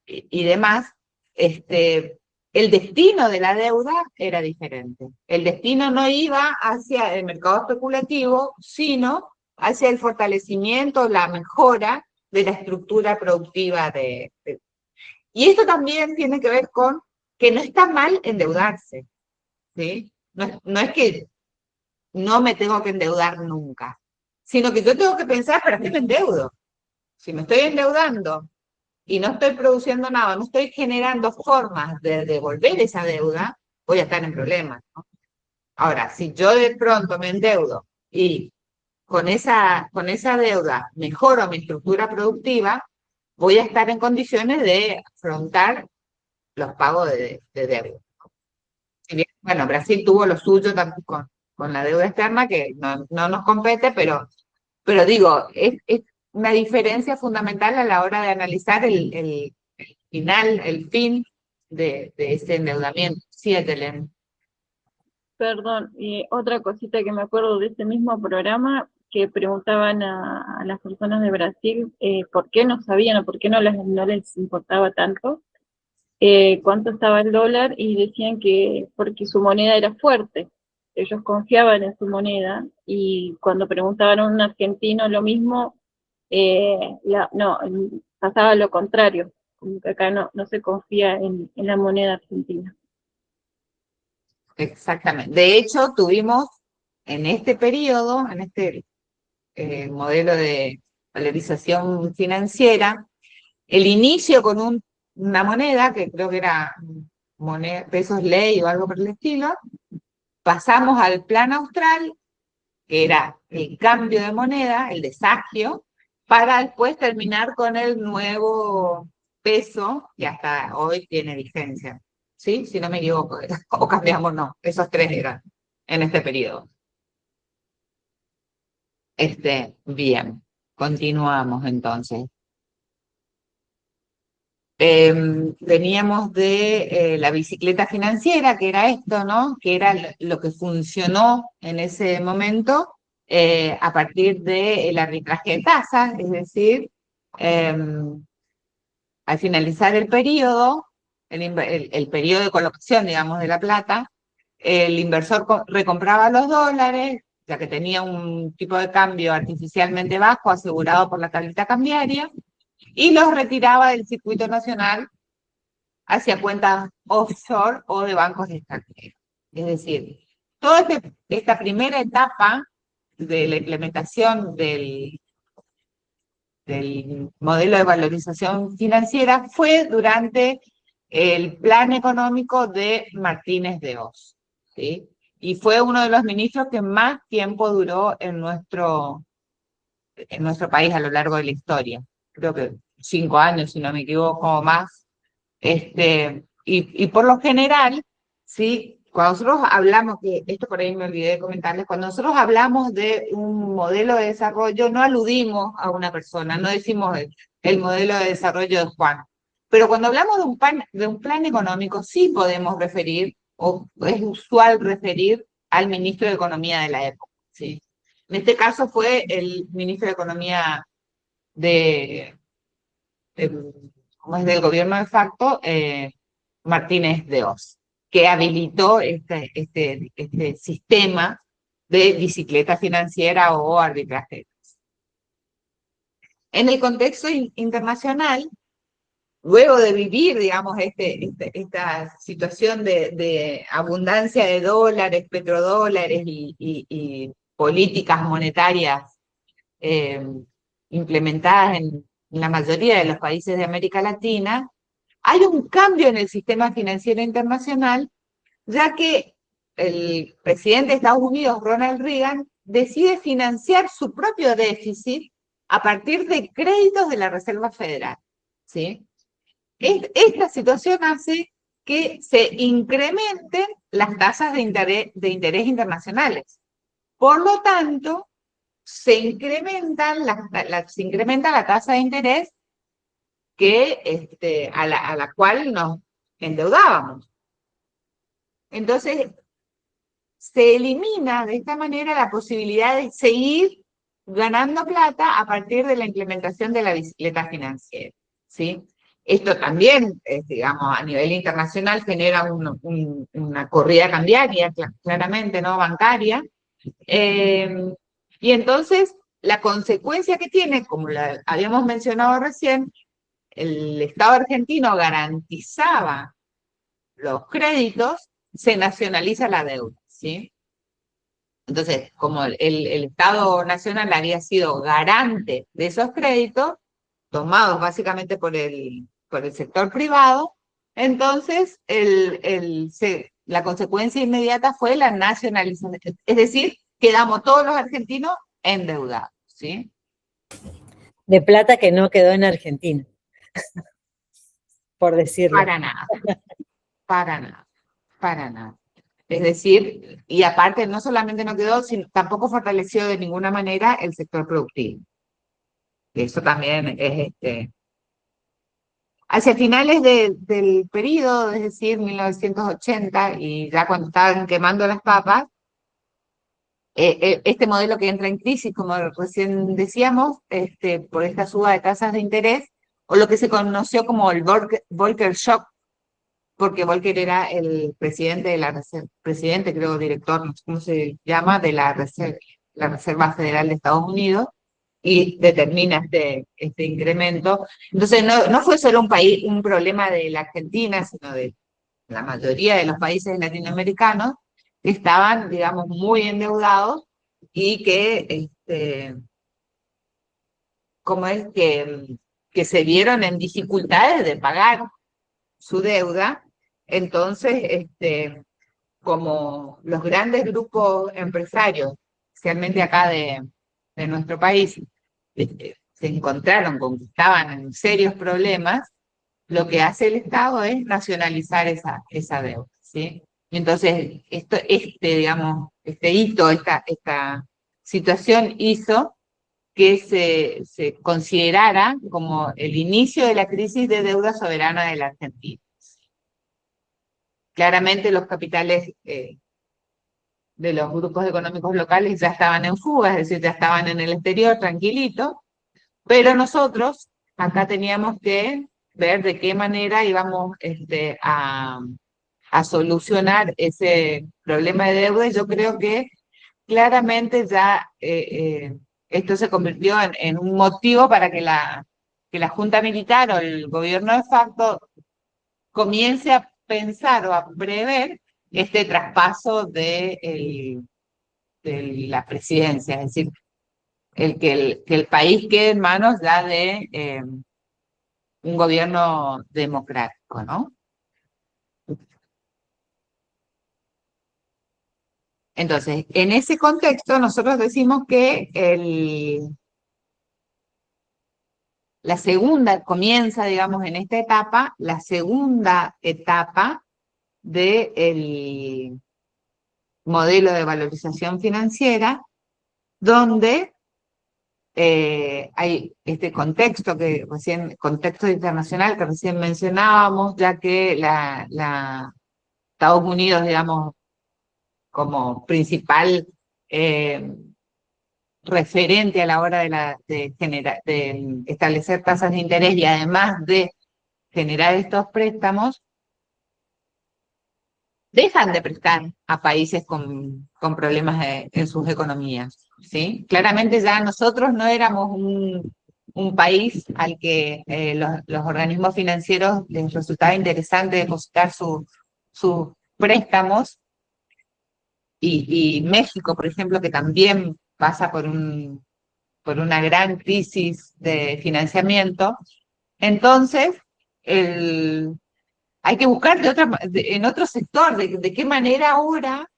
y demás, el destino de la deuda era diferente. El destino no iba hacia el mercado especulativo, sino hacia el fortalecimiento, la mejora de la estructura productiva Y esto también tiene que ver con que no está mal endeudarse, ¿sí? No es que no me tengo que endeudar nunca, sino que yo tengo que pensar, ¿para qué me endeudo? Si me estoy endeudando y no estoy produciendo nada, no estoy generando formas de devolver esa deuda, voy a estar en problemas, ¿no? Ahora, si yo de pronto me endeudo y con esa deuda mejoro mi estructura productiva, voy a estar en condiciones de afrontar los pagos de deuda. Bueno, Brasil tuvo lo suyo también con la deuda externa, que no nos compete, pero digo, es una diferencia fundamental a la hora de analizar el fin de ese endeudamiento. Sí, Etelén. Perdón, y otra cosita que me acuerdo de ese mismo programa, que preguntaban a las personas de Brasil por qué no sabían o por qué no les importaba tanto cuánto estaba el dólar, y decían que porque su moneda era fuerte, ellos confiaban en su moneda, y cuando preguntaban a un argentino lo mismo, no, pasaba lo contrario, como que acá no se confía en la moneda argentina. Exactamente. De hecho, tuvimos en este periodo, en este modelo de valorización financiera, el inicio con una moneda, que creo que era pesos ley o algo por el estilo, pasamos al plan austral, que era el cambio de moneda, el desagio, para después terminar con el nuevo peso, que hasta hoy tiene vigencia. ¿Sí? Si no me equivoco, o cambiamos, no, esos tres eran en este periodo. Bien, continuamos entonces. Veníamos de la bicicleta financiera, que era esto, ¿no? Que era lo que funcionó en ese momento a partir del arbitraje de tasas, es decir, al finalizar el periodo, el periodo de colocación, digamos, de la plata, el inversor recompraba los dólares, ya que tenía un tipo de cambio artificialmente bajo asegurado por la tablita cambiaria, y los retiraba del circuito nacional hacia cuentas offshore o de bancos extranjeros. Es decir, toda esta primera etapa de la implementación del modelo de valorización financiera fue durante el plan económico de Martínez de Oz, ¿sí? Y fue uno de los ministros que más tiempo duró en nuestro país a lo largo de la historia. Creo que 5 años, si no me equivoco, o más. Y por lo general, ¿sí? Cuando nosotros hablamos, que esto por ahí me olvidé de comentarles, cuando nosotros hablamos de un modelo de desarrollo, no aludimos a una persona, no decimos el modelo de desarrollo de Juan. Pero cuando hablamos de un plan económico, sí podemos referir, o es usual referir, al ministro de Economía de la época, ¿sí? En este caso fue el ministro de Economía como es del gobierno de facto, Martínez de Oz, que habilitó este sistema de bicicleta financiera o arbitraje. En el contexto internacional, luego de vivir, digamos, esta situación de abundancia de dólares, petrodólares y políticas monetarias implementadas en la mayoría de los países de América Latina, hay un cambio en el sistema financiero internacional, ya que el presidente de Estados Unidos, Ronald Reagan, decide financiar su propio déficit a partir de créditos de la Reserva Federal, ¿sí? Esta situación hace que se incrementen las tasas de interés internacionales. Por lo tanto, se incrementa la tasa de interés a la cual nos endeudábamos. Entonces, se elimina de esta manera la posibilidad de seguir ganando plata a partir de la implementación de la bicicleta financiera, ¿sí? Esto también, digamos, a nivel internacional genera una corrida cambiaria, claramente, ¿no? Bancaria. Y entonces, la consecuencia que tiene, como la habíamos mencionado recién, el Estado argentino garantizaba los créditos, se nacionaliza la deuda, ¿sí? Entonces, como el Estado nacional había sido garante de esos créditos, tomados básicamente por el sector privado, entonces la consecuencia inmediata fue la nacionalización, es decir, quedamos todos los argentinos endeudados, ¿sí? De plata que no quedó en Argentina, por decirlo. Para nada, para nada, para nada. Es decir, y aparte no solamente no quedó, sino tampoco fortaleció de ninguna manera el sector productivo. Eso también es Hacia finales del periodo, es decir, 1980, y ya cuando estaban quemando las papas, este modelo que entra en crisis, como recién decíamos, por esta suba de tasas de interés, o lo que se conoció como el Volcker Shock, porque Volcker era el presidente de la Reserva, presidente, creo, director, no sé cómo se llama, de la Reserva Federal de Estados Unidos, y determina este incremento. Entonces, no fue solo un problema de la Argentina, sino de la mayoría de los países latinoamericanos, que estaban, digamos, muy endeudados y que, como es que se vieron en dificultades de pagar su deuda. Entonces, como los grandes grupos empresarios, especialmente acá de nuestro país, se encontraron con que estaban en serios problemas, lo que hace el Estado es nacionalizar esa deuda, ¿sí? Y entonces, digamos, este hito, esta situación hizo que se considerara como el inicio de la crisis de deuda soberana de la Argentina. Claramente los capitales de los grupos económicos locales ya estaban en fuga, es decir, ya estaban en el exterior tranquilitos, pero nosotros acá teníamos que ver de qué manera íbamos a solucionar ese problema de deuda, y yo creo que claramente ya esto se convirtió en un motivo para que la Junta Militar o el gobierno de facto comience a pensar o a prever este traspaso de la presidencia, es decir, que el país quede en manos ya de un gobierno democrático, ¿no? Entonces, en ese contexto, nosotros decimos que la segunda comienza, digamos, en esta etapa, la segunda etapa del modelo de valorización financiera, donde hay este contexto contexto internacional que recién mencionábamos, ya que Estados Unidos, digamos, como principal referente a la hora de establecer tasas de interés y además de generar estos préstamos, dejan de prestar a países con problemas en sus economías, ¿sí? Claramente ya nosotros no éramos un país al que los organismos financieros les resultaba interesante depositar sus préstamos, y México, por ejemplo, que también pasa por una gran crisis de financiamiento. Entonces, hay que buscar en otro sector de qué manera ahora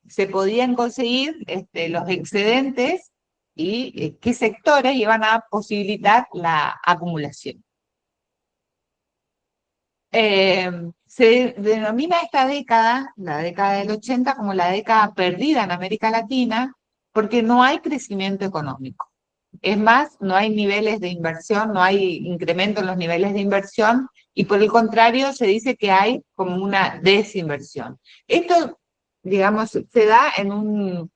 se podían conseguir los excedentes y qué sectores iban a posibilitar la acumulación. Se denomina esta década, la década del 80, como la década perdida en América Latina, porque no hay crecimiento económico. Es más, no hay niveles de inversión, no hay incremento en los niveles de inversión, y por el contrario se dice que hay como una desinversión. Esto, digamos, se da en un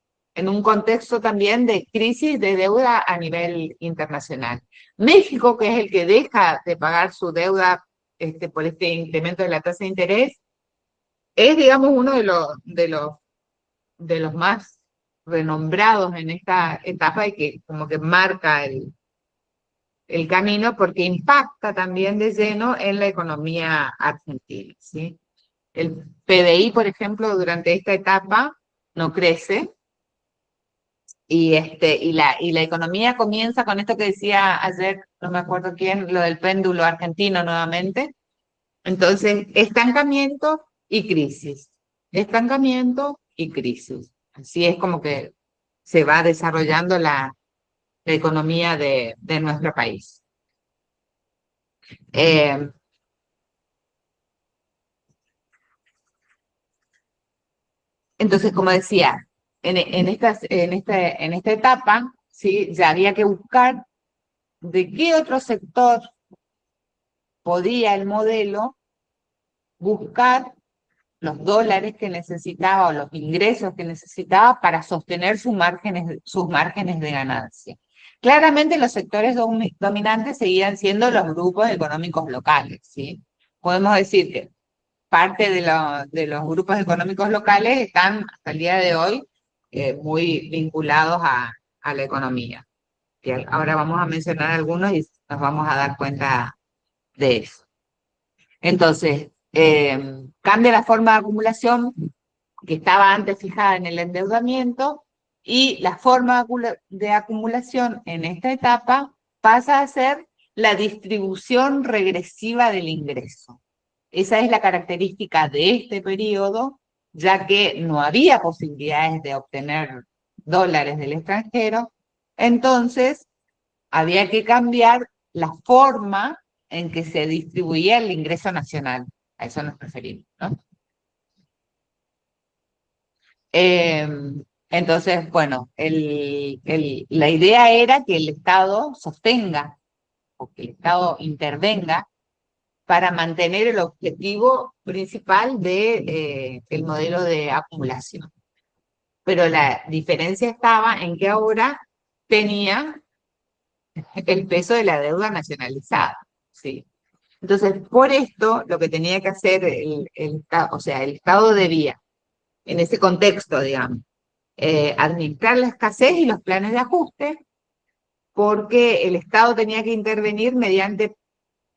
contexto también de crisis de deuda a nivel internacional. México, que es el que deja de pagar su deuda por este incremento de la tasa de interés, es, digamos, uno de los más renombrados en esta etapa y que como que marca el camino, porque impacta también de lleno en la economía argentina, ¿sí? El PBI, por ejemplo, durante esta etapa no crece, y la economía comienza con esto que decía ayer, no me acuerdo quién, lo del péndulo argentino nuevamente. Entonces, estancamiento y crisis, estancamiento y crisis. Así es como que se va desarrollando la economía de nuestro país. Entonces, como decía, en esta etapa, ¿sí?, ya había que buscar de qué otro sector podía el modelo buscar los dólares que necesitaba o los ingresos que necesitaba para sostener sus márgenes de ganancia. Claramente los sectores dominantes seguían siendo los grupos económicos locales, ¿sí? Podemos decir que parte de los grupos económicos locales están hasta el día de hoy muy vinculados a la economía. Que ahora vamos a mencionar algunos y nos vamos a dar cuenta de eso. Entonces, cambia la forma de acumulación que estaba antes fijada en el endeudamiento, y la forma de acumulación en esta etapa pasa a ser la distribución regresiva del ingreso. Esa es la característica de este periodo, ya que no había posibilidades de obtener dólares del extranjero, entonces había que cambiar la forma en que se distribuía el ingreso nacional. A eso nos referimos, ¿no? Entonces, bueno, la idea era que el Estado sostenga o que el Estado intervenga para mantener el objetivo principal de, el modelo de acumulación. Pero la diferencia estaba en que ahora tenía el peso de la deuda nacionalizada, ¿sí? Entonces, por esto, lo que tenía que hacer o sea, el Estado debía, en ese contexto, digamos, administrar la escasez y los planes de ajuste, porque el Estado tenía que intervenir mediante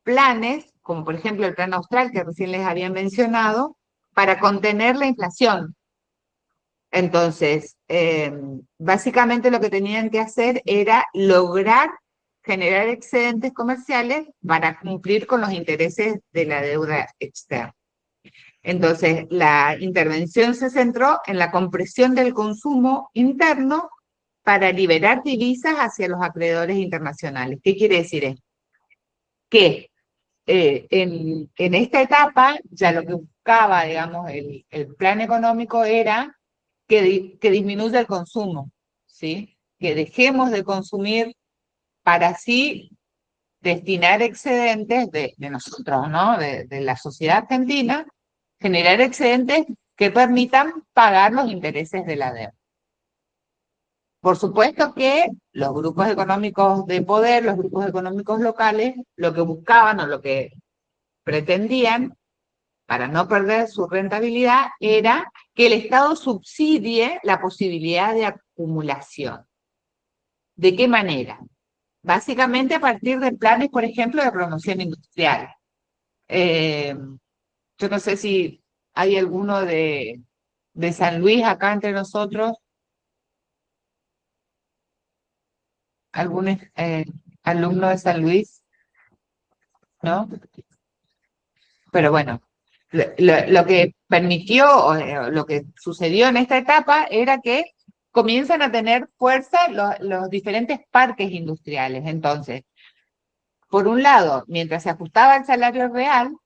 planes, como por ejemplo el Plan Austral, que recién les había mencionado, para contener la inflación. Entonces, básicamente lo que tenían que hacer era lograr generar excedentes comerciales para cumplir con los intereses de la deuda externa. Entonces, la intervención se centró en la compresión del consumo interno para liberar divisas hacia los acreedores internacionales. ¿Qué quiere decir esto? Que en esta etapa ya lo que buscaba, digamos, el plan económico era que disminuya el consumo, ¿sí? Que dejemos de consumir para así destinar excedentes de nosotros, ¿no? De la sociedad argentina, generar excedentes que permitan pagar los intereses de la deuda. Por supuesto que los grupos económicos de poder, los grupos económicos locales, lo que buscaban o lo que pretendían, para no perder su rentabilidad, era que el Estado subsidie la posibilidad de acumulación. ¿De qué manera? Básicamente a partir de planes, por ejemplo, de promoción industrial. Yo no sé si hay alguno de San Luis acá entre nosotros, algún alumno de San Luis, ¿no? Pero bueno, lo que permitió, o lo que sucedió en esta etapa era que comienzan a tener fuerza los diferentes parques industriales. Entonces, por un lado, mientras se ajustaba el salario real,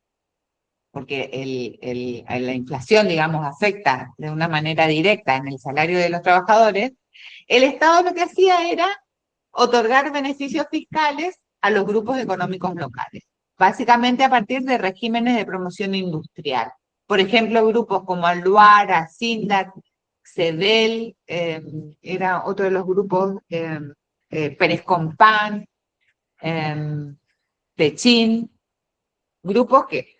porque la inflación, digamos, afecta de una manera directa en el salario de los trabajadores, el Estado lo que hacía era otorgar beneficios fiscales a los grupos económicos locales, básicamente a partir de regímenes de promoción industrial. Por ejemplo, grupos como Alluara, Sindac, CEDEL, era otro de los grupos, Pérez Compán, Techín, grupos que,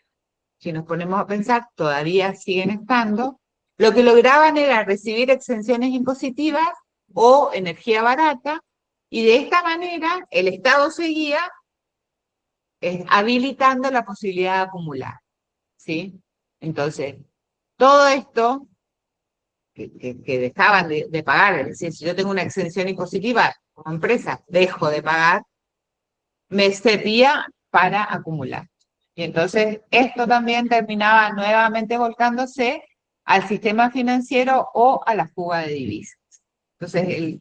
si nos ponemos a pensar, todavía siguen estando. Lo que lograban era recibir exenciones impositivas o energía barata, y de esta manera el Estado seguía habilitando la posibilidad de acumular, ¿sí? Entonces, todo esto que dejaban de pagar, es decir, si yo tengo una exención impositiva como empresa, dejo de pagar, me servía para acumular. Y entonces esto también terminaba nuevamente volcándose al sistema financiero o a la fuga de divisas. Entonces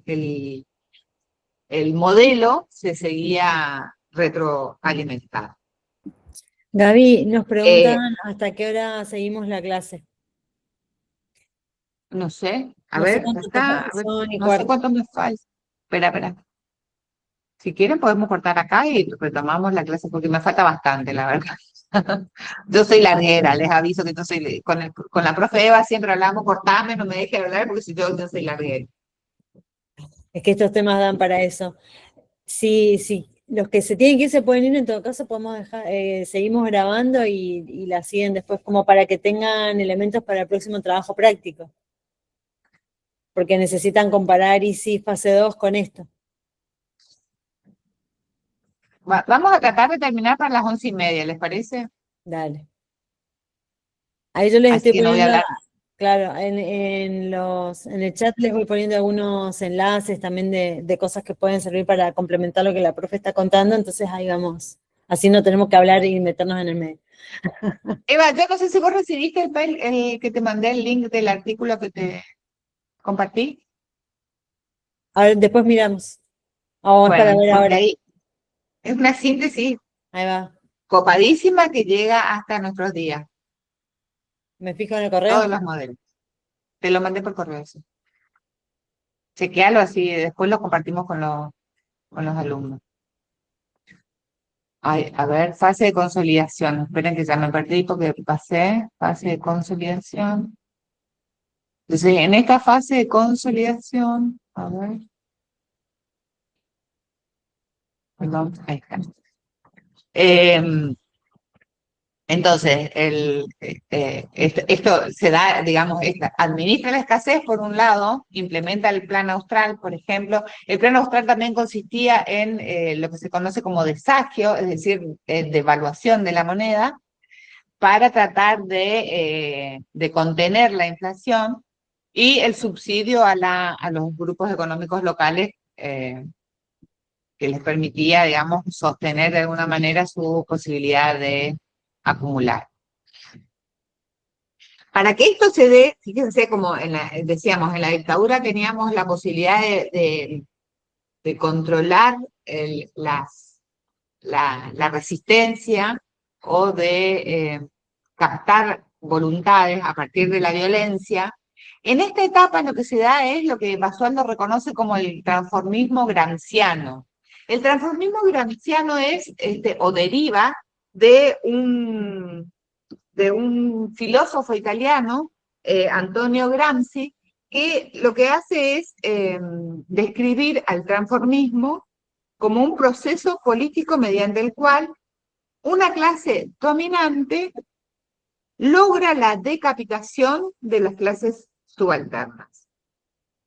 el modelo se seguía retroalimentando. Gaby, nos preguntan hasta qué hora seguimos la clase. No sé, a No sé ver, cuánto te acá, a ver, son y no sé cuánto me falta. Espera. Si quieren podemos cortar acá y retomamos la clase porque me falta bastante, la verdad. Yo soy larguera, les aviso que yo soy, con la profe Eva siempre hablamos, cortame, no me deje hablar porque si yo soy larguera. Es que estos temas dan para eso. Sí, los que se tienen que ir se pueden ir, en todo caso podemos dejar, seguimos grabando y la siguen después como para que tengan elementos para el próximo trabajo práctico. Porque necesitan comparar ISI fase 2 con esto. Vamos a tratar de terminar para las 11:30, ¿les parece? Dale. Ahí yo les Así estoy que no voy a poniendo, hablar. claro, en el chat les voy poniendo algunos enlaces también de cosas que pueden servir para complementar lo que la profe está contando, entonces ahí vamos. Así no tenemos que hablar y meternos en el medio. Eva, yo no sé si vos recibiste el mail que te mandé el link del artículo que te compartí. A ver, después miramos. Vamos para Bueno, ver porque ahora. ahí es una síntesis Ahí va. copadísima que llega hasta nuestros días, ¿Me fijo en el correo? todos los modelos. Te lo mandé por correo. Sí. chequealo así, después lo compartimos con los alumnos. Ay, a ver, fase de consolidación. Esperen que ya me perdí porque pasé. Fase de consolidación. Entonces, en esta fase de consolidación, a ver. Perdón, ahí está. Entonces, esto se da, digamos, administra la escasez por un lado, implementa el Plan Austral, por ejemplo. El Plan Austral también consistía en lo que se conoce como desagio, es decir, devaluación de la moneda, para tratar de contener la inflación, y el subsidio a los grupos económicos locales que les permitía, digamos, sostener de alguna manera su posibilidad de acumular. Para que esto se dé, fíjense como decíamos, en la dictadura teníamos la posibilidad de controlar la resistencia o de captar voluntades a partir de la violencia. En esta etapa lo que se da es lo que Basualdo reconoce como el transformismo gramsciano. El transformismo gramsciano es, o deriva de un filósofo italiano, Antonio Gramsci, que lo que hace es describir al transformismo como un proceso político mediante el cual una clase dominante logra la decapitación de las clases subalternas.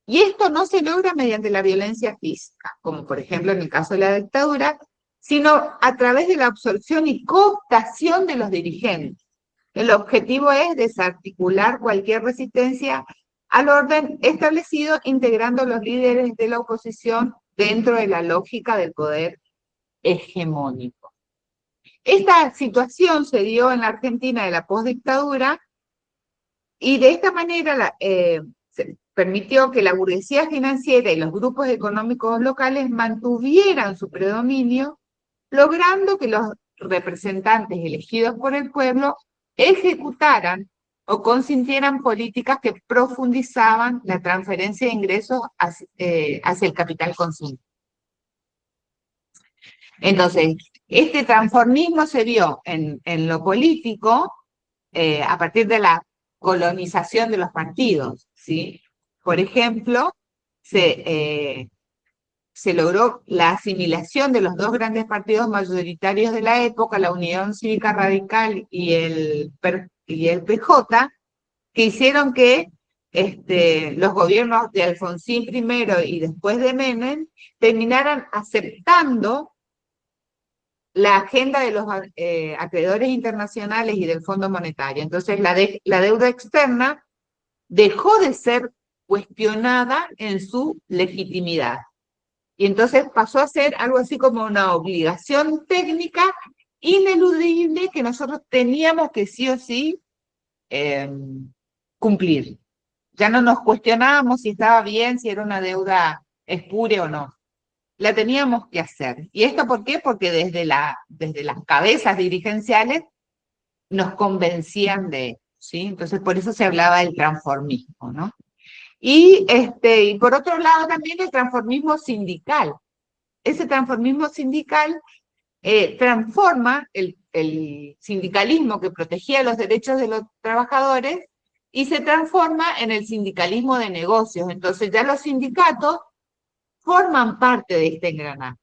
Y esto no se logra mediante la violencia física, como por ejemplo en el caso de la dictadura, sino a través de la absorción y cooptación de los dirigentes. El objetivo es desarticular cualquier resistencia al orden establecido, integrando a los líderes de la oposición dentro de la lógica del poder hegemónico. Esta situación se dio en la Argentina de la postdictadura, y de esta manera se permitió que la burguesía financiera y los grupos económicos locales mantuvieran su predominio, logrando que los representantes elegidos por el pueblo ejecutaran o consintieran políticas que profundizaban la transferencia de ingresos hacia el capital consumidor. Entonces, este transformismo se vio en lo político a partir de la colonización de los partidos, ¿sí? Por ejemplo, se logró la asimilación de los dos grandes partidos mayoritarios de la época, la Unión Cívica Radical y el PJ, que hicieron que los gobiernos de Alfonsín primero y después de Menem terminaran aceptando la agenda de los acreedores internacionales y del Fondo Monetario. Entonces la deuda externa dejó de ser cuestionada en su legitimidad. Y entonces pasó a ser algo así como una obligación técnica ineludible que nosotros teníamos que sí o sí cumplir. Ya no nos cuestionábamos si estaba bien, si era una deuda espuria o no. La teníamos que hacer. ¿Y esto por qué? Porque desde las cabezas dirigenciales nos convencían de eso, ¿sí? Entonces por eso se hablaba del transformismo, ¿no? Y por otro lado también el transformismo sindical. Ese transformismo sindical transforma el sindicalismo que protegía los derechos de los trabajadores y se transforma en el sindicalismo de negocios. Entonces ya los sindicatos forman parte de este engranaje.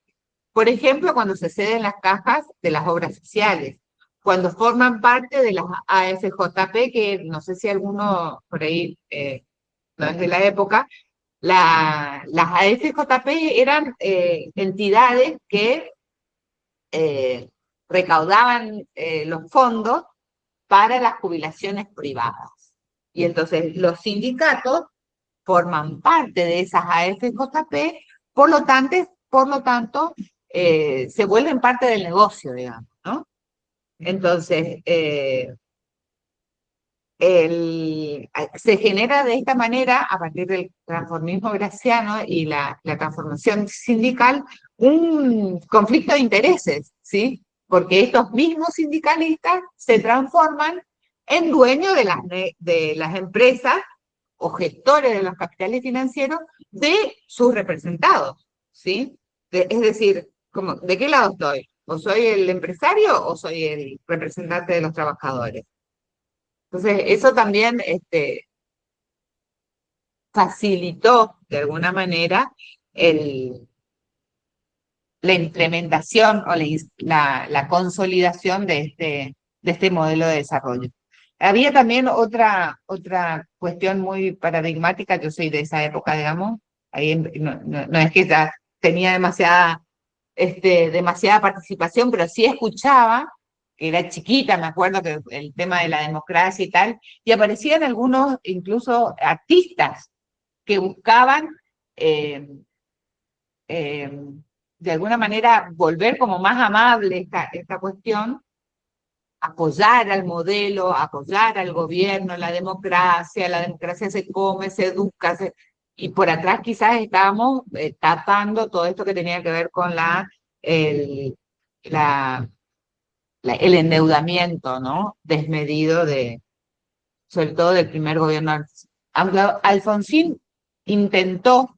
Por ejemplo, cuando se ceden las cajas de las obras sociales, cuando forman parte de las AFJP, que no sé si alguno por ahí no es de la época, las AFJP eran entidades que recaudaban los fondos para las jubilaciones privadas. Y entonces los sindicatos forman parte de esas AFJP, por lo tanto se vuelven parte del negocio, digamos, ¿no? Entonces, se genera de esta manera, a partir del transformismo graciano y la transformación sindical, un conflicto de intereses, ¿sí? Porque estos mismos sindicalistas se transforman en dueños de las empresas o gestores de los capitales financieros de sus representados, ¿sí? Es decir, ¿de qué lado estoy? ¿O soy el empresario o soy el representante de los trabajadores? Entonces, eso también facilitó, de alguna manera, la implementación o la consolidación de este modelo de desarrollo. Había también otra cuestión muy paradigmática, yo soy de esa época, digamos, ahí no es que ya tenía demasiada participación, pero sí escuchaba, que era chiquita, me acuerdo que el tema de la democracia y tal, y aparecían algunos, incluso artistas, que buscaban eh, de alguna manera volver como más amable esta cuestión, apoyar al modelo, apoyar al gobierno, la democracia se come, se educa, y por atrás quizás estábamos tapando todo esto que tenía que ver con el, el endeudamiento, ¿no? Desmedido sobre todo del primer gobierno. Aunque Alfonsín intentó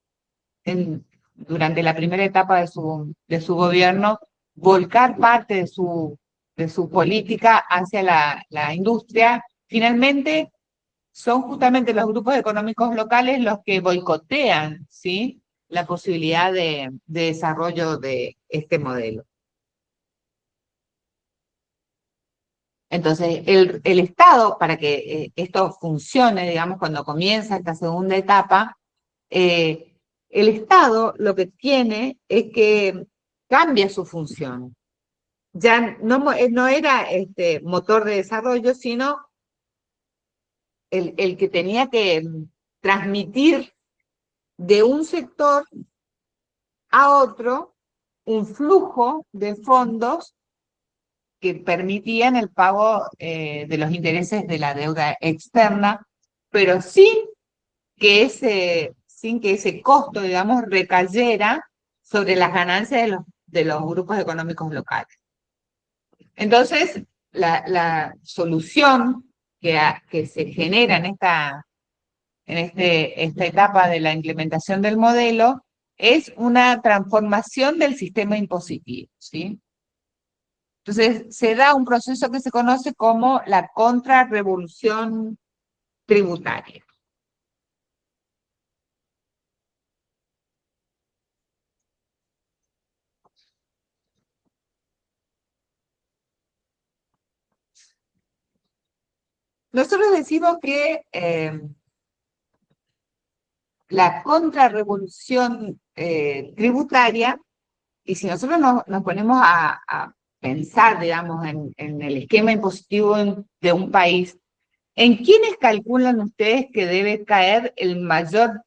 durante la primera etapa de su gobierno volcar parte de su política hacia la industria, finalmente son justamente los grupos económicos locales los que boicotean, ¿sí?, la posibilidad de desarrollo de este modelo. Entonces, el Estado, para que esto funcione, digamos, cuando comienza esta segunda etapa, el Estado lo que tiene es que cambia su función. Ya no era motor de desarrollo, sino el que tenía que transmitir de un sector a otro un flujo de fondos que permitían el pago de los intereses de la deuda externa, pero sin que ese costo, digamos, recayera sobre las ganancias de los grupos económicos locales. Entonces, la solución que se genera en esta etapa de la implementación del modelo es una transformación del sistema impositivo, ¿sí? Entonces, se da un proceso que se conoce como la contrarrevolución tributaria. Nosotros decimos que la contrarrevolución tributaria, y si nosotros nos ponemos a pensar, digamos, en el esquema impositivo de un país, ¿en quiénes calculan ustedes que debe caer el mayor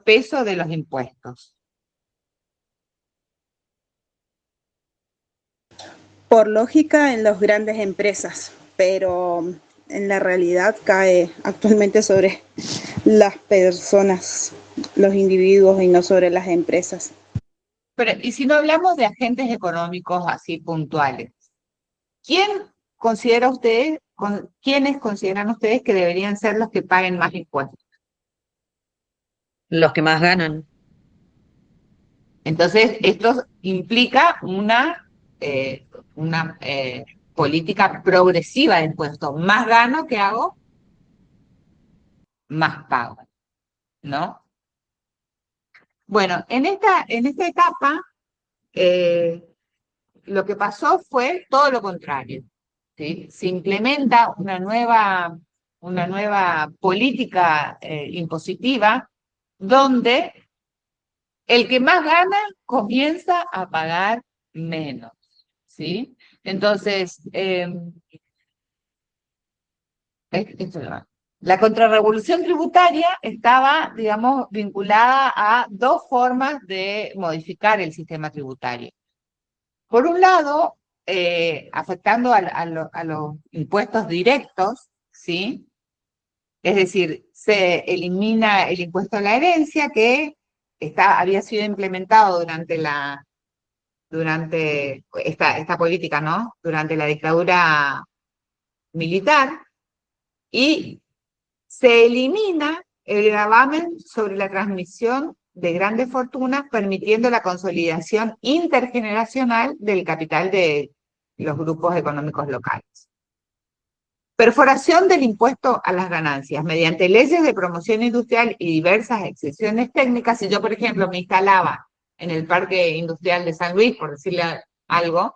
peso de los impuestos? Por lógica en las grandes empresas, pero en la realidad cae actualmente sobre las personas, los individuos y no sobre las empresas. Pero, y si no hablamos de agentes económicos así puntuales, ¿quiénes consideran ustedes que deberían ser los que paguen más impuestos? Los que más ganan. Entonces, esto implica una política progresiva de impuestos. Más gano, ¿qué hago? Más pago, ¿no? Bueno, en esta etapa, lo que pasó fue todo lo contrario, ¿sí? Se implementa una nueva política impositiva donde el que más gana comienza a pagar menos, ¿sí? Entonces, la contrarrevolución tributaria estaba, digamos, vinculada a dos formas de modificar el sistema tributario. Por un lado, afectando a los impuestos directos, ¿sí? Es decir, se elimina el impuesto a la herencia que había sido implementado durante esta política, ¿no? Durante la dictadura militar, y se elimina el gravamen sobre la transmisión de grandes fortunas, permitiendo la consolidación intergeneracional del capital de los grupos económicos locales. Perforación del impuesto a las ganancias. Mediante leyes de promoción industrial y diversas excepciones técnicas, si yo, por ejemplo, me instalaba en el Parque Industrial de San Luis, por decirle algo,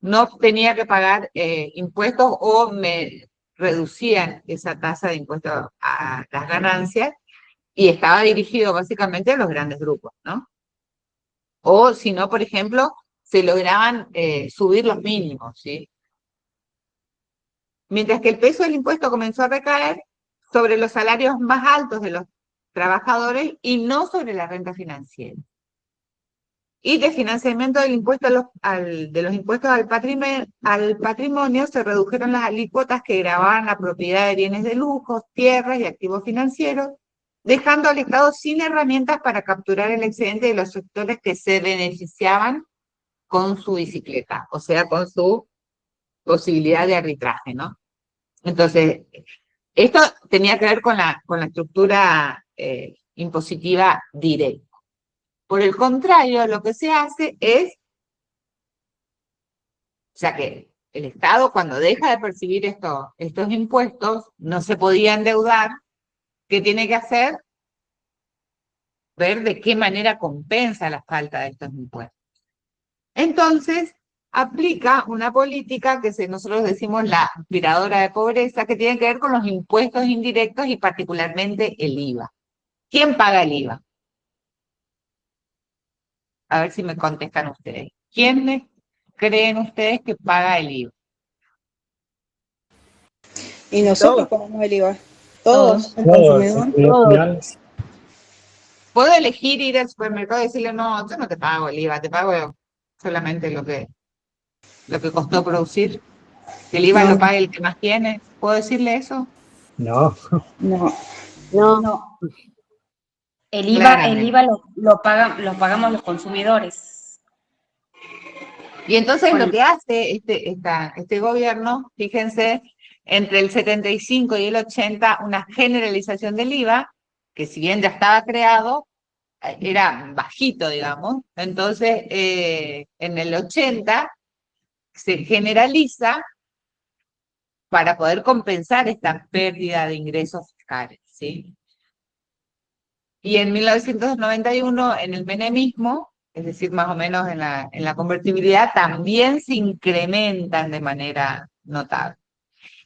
no tenía que pagar impuestos o me reducían esa tasa de impuestos a las ganancias y estaba dirigido básicamente a los grandes grupos, ¿no? O si no, por ejemplo, se lograban subir los mínimos, ¿sí? Mientras que el peso del impuesto comenzó a recaer sobre los salarios más altos de los trabajadores y no sobre la renta financiera. Y de financiamiento del impuesto de los impuestos al patrimonio se redujeron las alícuotas que gravaban la propiedad de bienes de lujo, tierras y activos financieros, dejando al Estado sin herramientas para capturar el excedente de los sectores que se beneficiaban con su bicicleta, o sea, con su posibilidad de arbitraje, ¿no? Entonces, esto tenía que ver con la estructura impositiva directa. Por el contrario, lo que se hace es, o sea que el Estado cuando deja de percibir estos impuestos, no se podía endeudar. ¿Qué tiene que hacer? Ver de qué manera compensa la falta de estos impuestos. Entonces, aplica una política que nosotros decimos la aspiradora de pobreza, que tiene que ver con los impuestos indirectos y particularmente el IVA. ¿Quién paga el IVA? A ver si me contestan ustedes. ¿Quiénes creen ustedes que paga el IVA? Y nosotros pagamos el IVA. Todos, el consumidor. Todos. ¿Puedo elegir ir al supermercado y decirle, no, yo no te pago el IVA, te pago solamente lo que costó producir? Que el IVA lo pague el que más tiene. ¿Puedo decirle eso? No. No. El IVA lo pagamos los consumidores. Y entonces lo que hace este gobierno, fíjense, entre el 75 y el 80, una generalización del IVA, que si bien ya estaba creado, era bajito, digamos. Entonces, en el 80 se generaliza para poder compensar esta pérdida de ingresos fiscales, ¿sí? Y en 1991, en el menemismo, es decir, más o menos en la convertibilidad, también se incrementan de manera notable.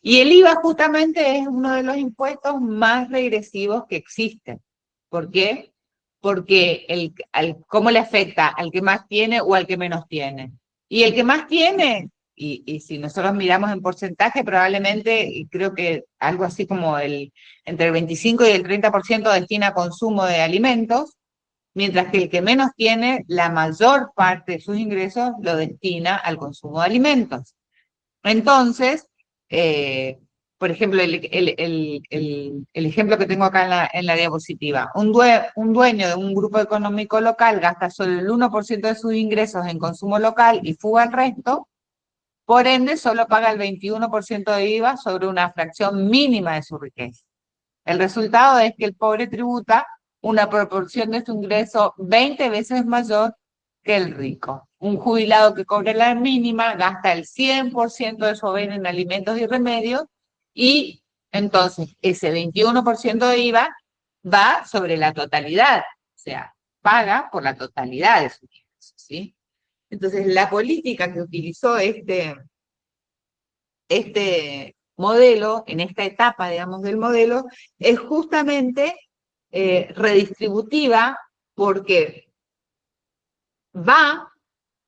Y el IVA justamente es uno de los impuestos más regresivos que existen. ¿Por qué? Porque ¿cómo le afecta? ¿Al que más tiene o al que menos tiene? Y el que más tiene, y si nosotros miramos en porcentaje, probablemente creo que algo así como entre el 25 y el 30% destina a consumo de alimentos, mientras que el que menos tiene, la mayor parte de sus ingresos lo destina al consumo de alimentos. Entonces, por ejemplo, el ejemplo que tengo acá en la diapositiva, un dueño de un grupo económico local gasta solo el 1% de sus ingresos en consumo local y fuga el resto, por ende solo paga el 21% de IVA sobre una fracción mínima de su riqueza. El resultado es que el pobre tributa una proporción de su ingreso 20 veces mayor que el rico. Un jubilado que cobre la mínima gasta el 100% de su haber en alimentos y remedios y entonces ese 21% de IVA va sobre la totalidad, o sea, paga por la totalidad de sus ingresos, ¿sí? Entonces la política que utilizó este modelo, en esta etapa, digamos, del modelo, es justamente redistributiva porque va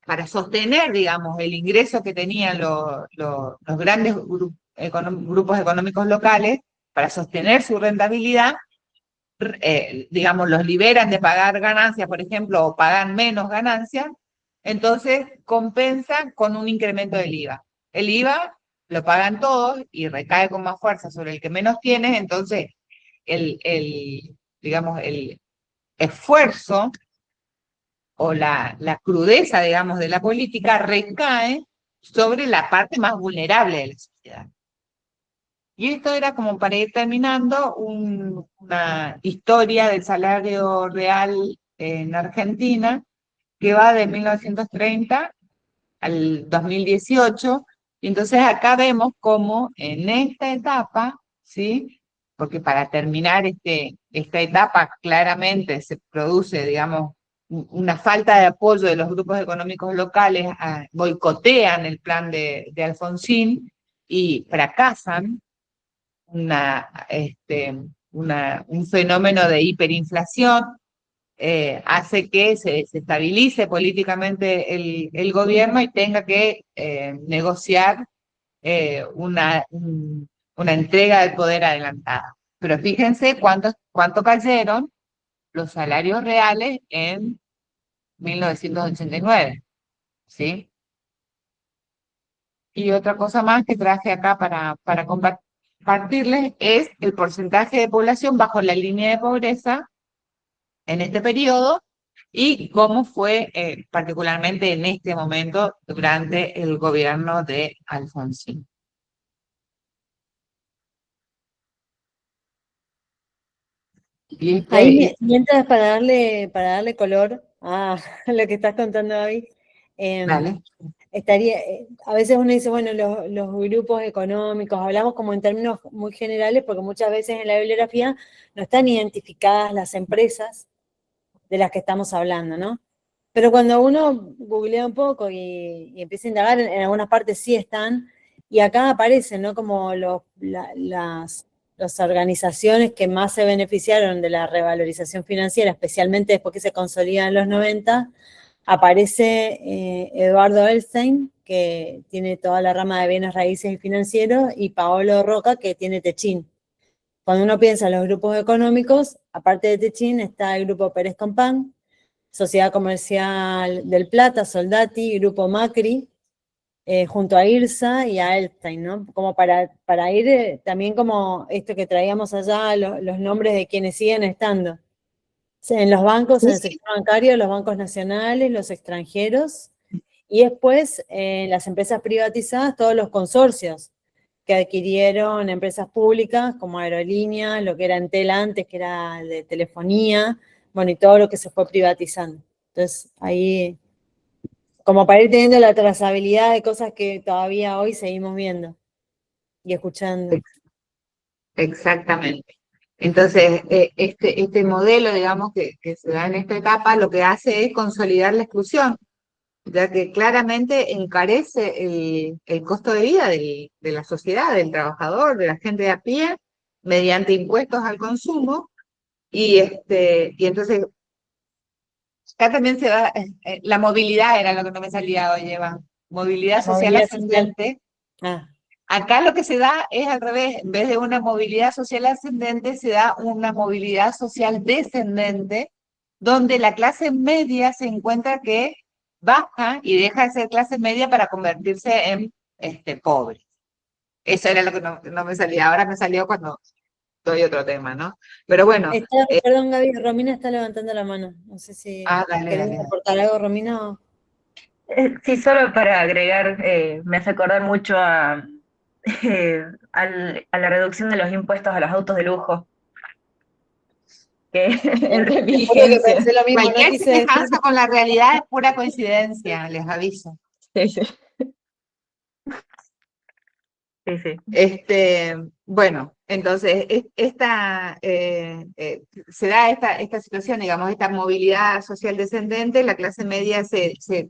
para sostener, digamos, el ingreso que tenían los grandes grupos económicos locales, para sostener su rentabilidad, digamos, los liberan de pagar ganancias, por ejemplo, o pagan menos ganancias, entonces compensan con un incremento del IVA. El IVA lo pagan todos y recae con más fuerza sobre el que menos tiene, entonces digamos, el esfuerzo o la crudeza, digamos, de la política recae sobre la parte más vulnerable de la sociedad. Y esto era como para ir terminando una historia del salario real en Argentina que va de 1930 al 2018. Y entonces acá vemos cómo en esta etapa, ¿sí? Porque para terminar esta etapa claramente se produce, digamos, una falta de apoyo de los grupos económicos locales, boicotean el plan de Alfonsín y fracasan un fenómeno de hiperinflación, hace que se estabilice políticamente el gobierno y tenga que negociar una entrega del poder adelantada. Pero fíjense cuánto cayeron los salarios reales en 1989, ¿sí? Y otra cosa más que traje acá para compartirles es el porcentaje de población bajo la línea de pobreza en este periodo y cómo fue particularmente en este momento durante el gobierno de Alfonsín. Y Ahí, mientras para darle color a lo que estás contando, David, Dale. estaría, a veces uno dice, bueno, los grupos económicos, hablamos como en términos muy generales, porque muchas veces en la bibliografía no están identificadas las empresas de las que estamos hablando, ¿no? Pero cuando uno googlea un poco y empieza a indagar, en algunas partes sí están, y acá aparecen, ¿no? Como las organizaciones que más se beneficiaron de la revalorización financiera, especialmente después que se consolida en los 90, aparece Eduardo Elstein, que tiene toda la rama de bienes raíces y financieros, y Paolo Roca, que tiene Techin. Cuando uno piensa en los grupos económicos, aparte de Techin está el grupo Pérez Compán, Sociedad Comercial del Plata, Soldati, Grupo Macri, junto a IRSA y a Elstein, ¿no? Como para ir también como esto que traíamos allá, los nombres de quienes siguen estando. En los bancos, en el sector bancario, los bancos nacionales, los extranjeros, y después en las empresas privatizadas, todos los consorcios que adquirieron empresas públicas como aerolíneas, lo que era Entel antes, que era de telefonía, bueno, y todo lo que se fue privatizando. Entonces, ahí, como para ir teniendo la trazabilidad de cosas que todavía hoy seguimos viendo y escuchando. Exactamente. Entonces, este modelo, digamos, que se da en esta etapa, lo que hace es consolidar la exclusión, ya que claramente encarece el costo de vida de la sociedad, del trabajador, de la gente de a pie, mediante impuestos al consumo, y entonces acá también se da, la movilidad era lo que no me salía hoy, Eva, movilidad social ascendente. Acá lo que se da es al revés, en vez de una movilidad social ascendente, se da una movilidad social descendente, donde la clase media se encuentra que baja y deja de ser clase media para convertirse en pobre. Eso era lo que no me salía, ahora me salió cuando doy otro tema, ¿no? Pero bueno. Perdón, Gaby, Romina está levantando la mano, no sé si querés aportar algo, Romina. Sí, solo para agregar, me hace acordar mucho a la reducción de los impuestos a los autos de lujo. Que entre vigencia. Cualquier semejanza con la realidad es pura coincidencia, les aviso. Sí, sí. Sí, sí. Bueno, entonces se da esta situación, digamos, esta movilidad social descendente, la clase media se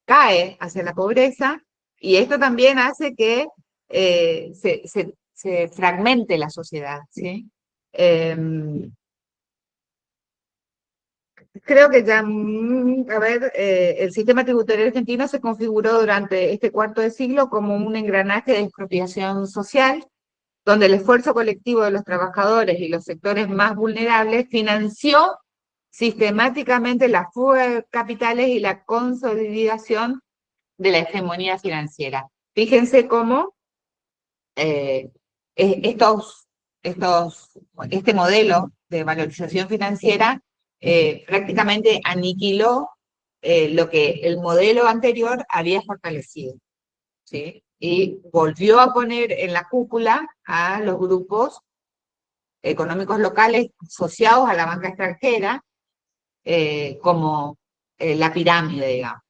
cae hacia la pobreza, y esto también hace que se fragmente la sociedad, ¿sí? Creo que ya, el sistema tributario argentino se configuró durante este cuarto de siglo como un engranaje de expropiación social, donde el esfuerzo colectivo de los trabajadores y los sectores más vulnerables financió sistemáticamente la fuga de capitales y la consolidación de la hegemonía financiera. Fíjense cómo este modelo de valorización financiera prácticamente aniquiló lo que el modelo anterior había fortalecido, ¿sí? y volvió a poner en la cúpula a los grupos económicos locales asociados a la banca extranjera como la pirámide, digamos.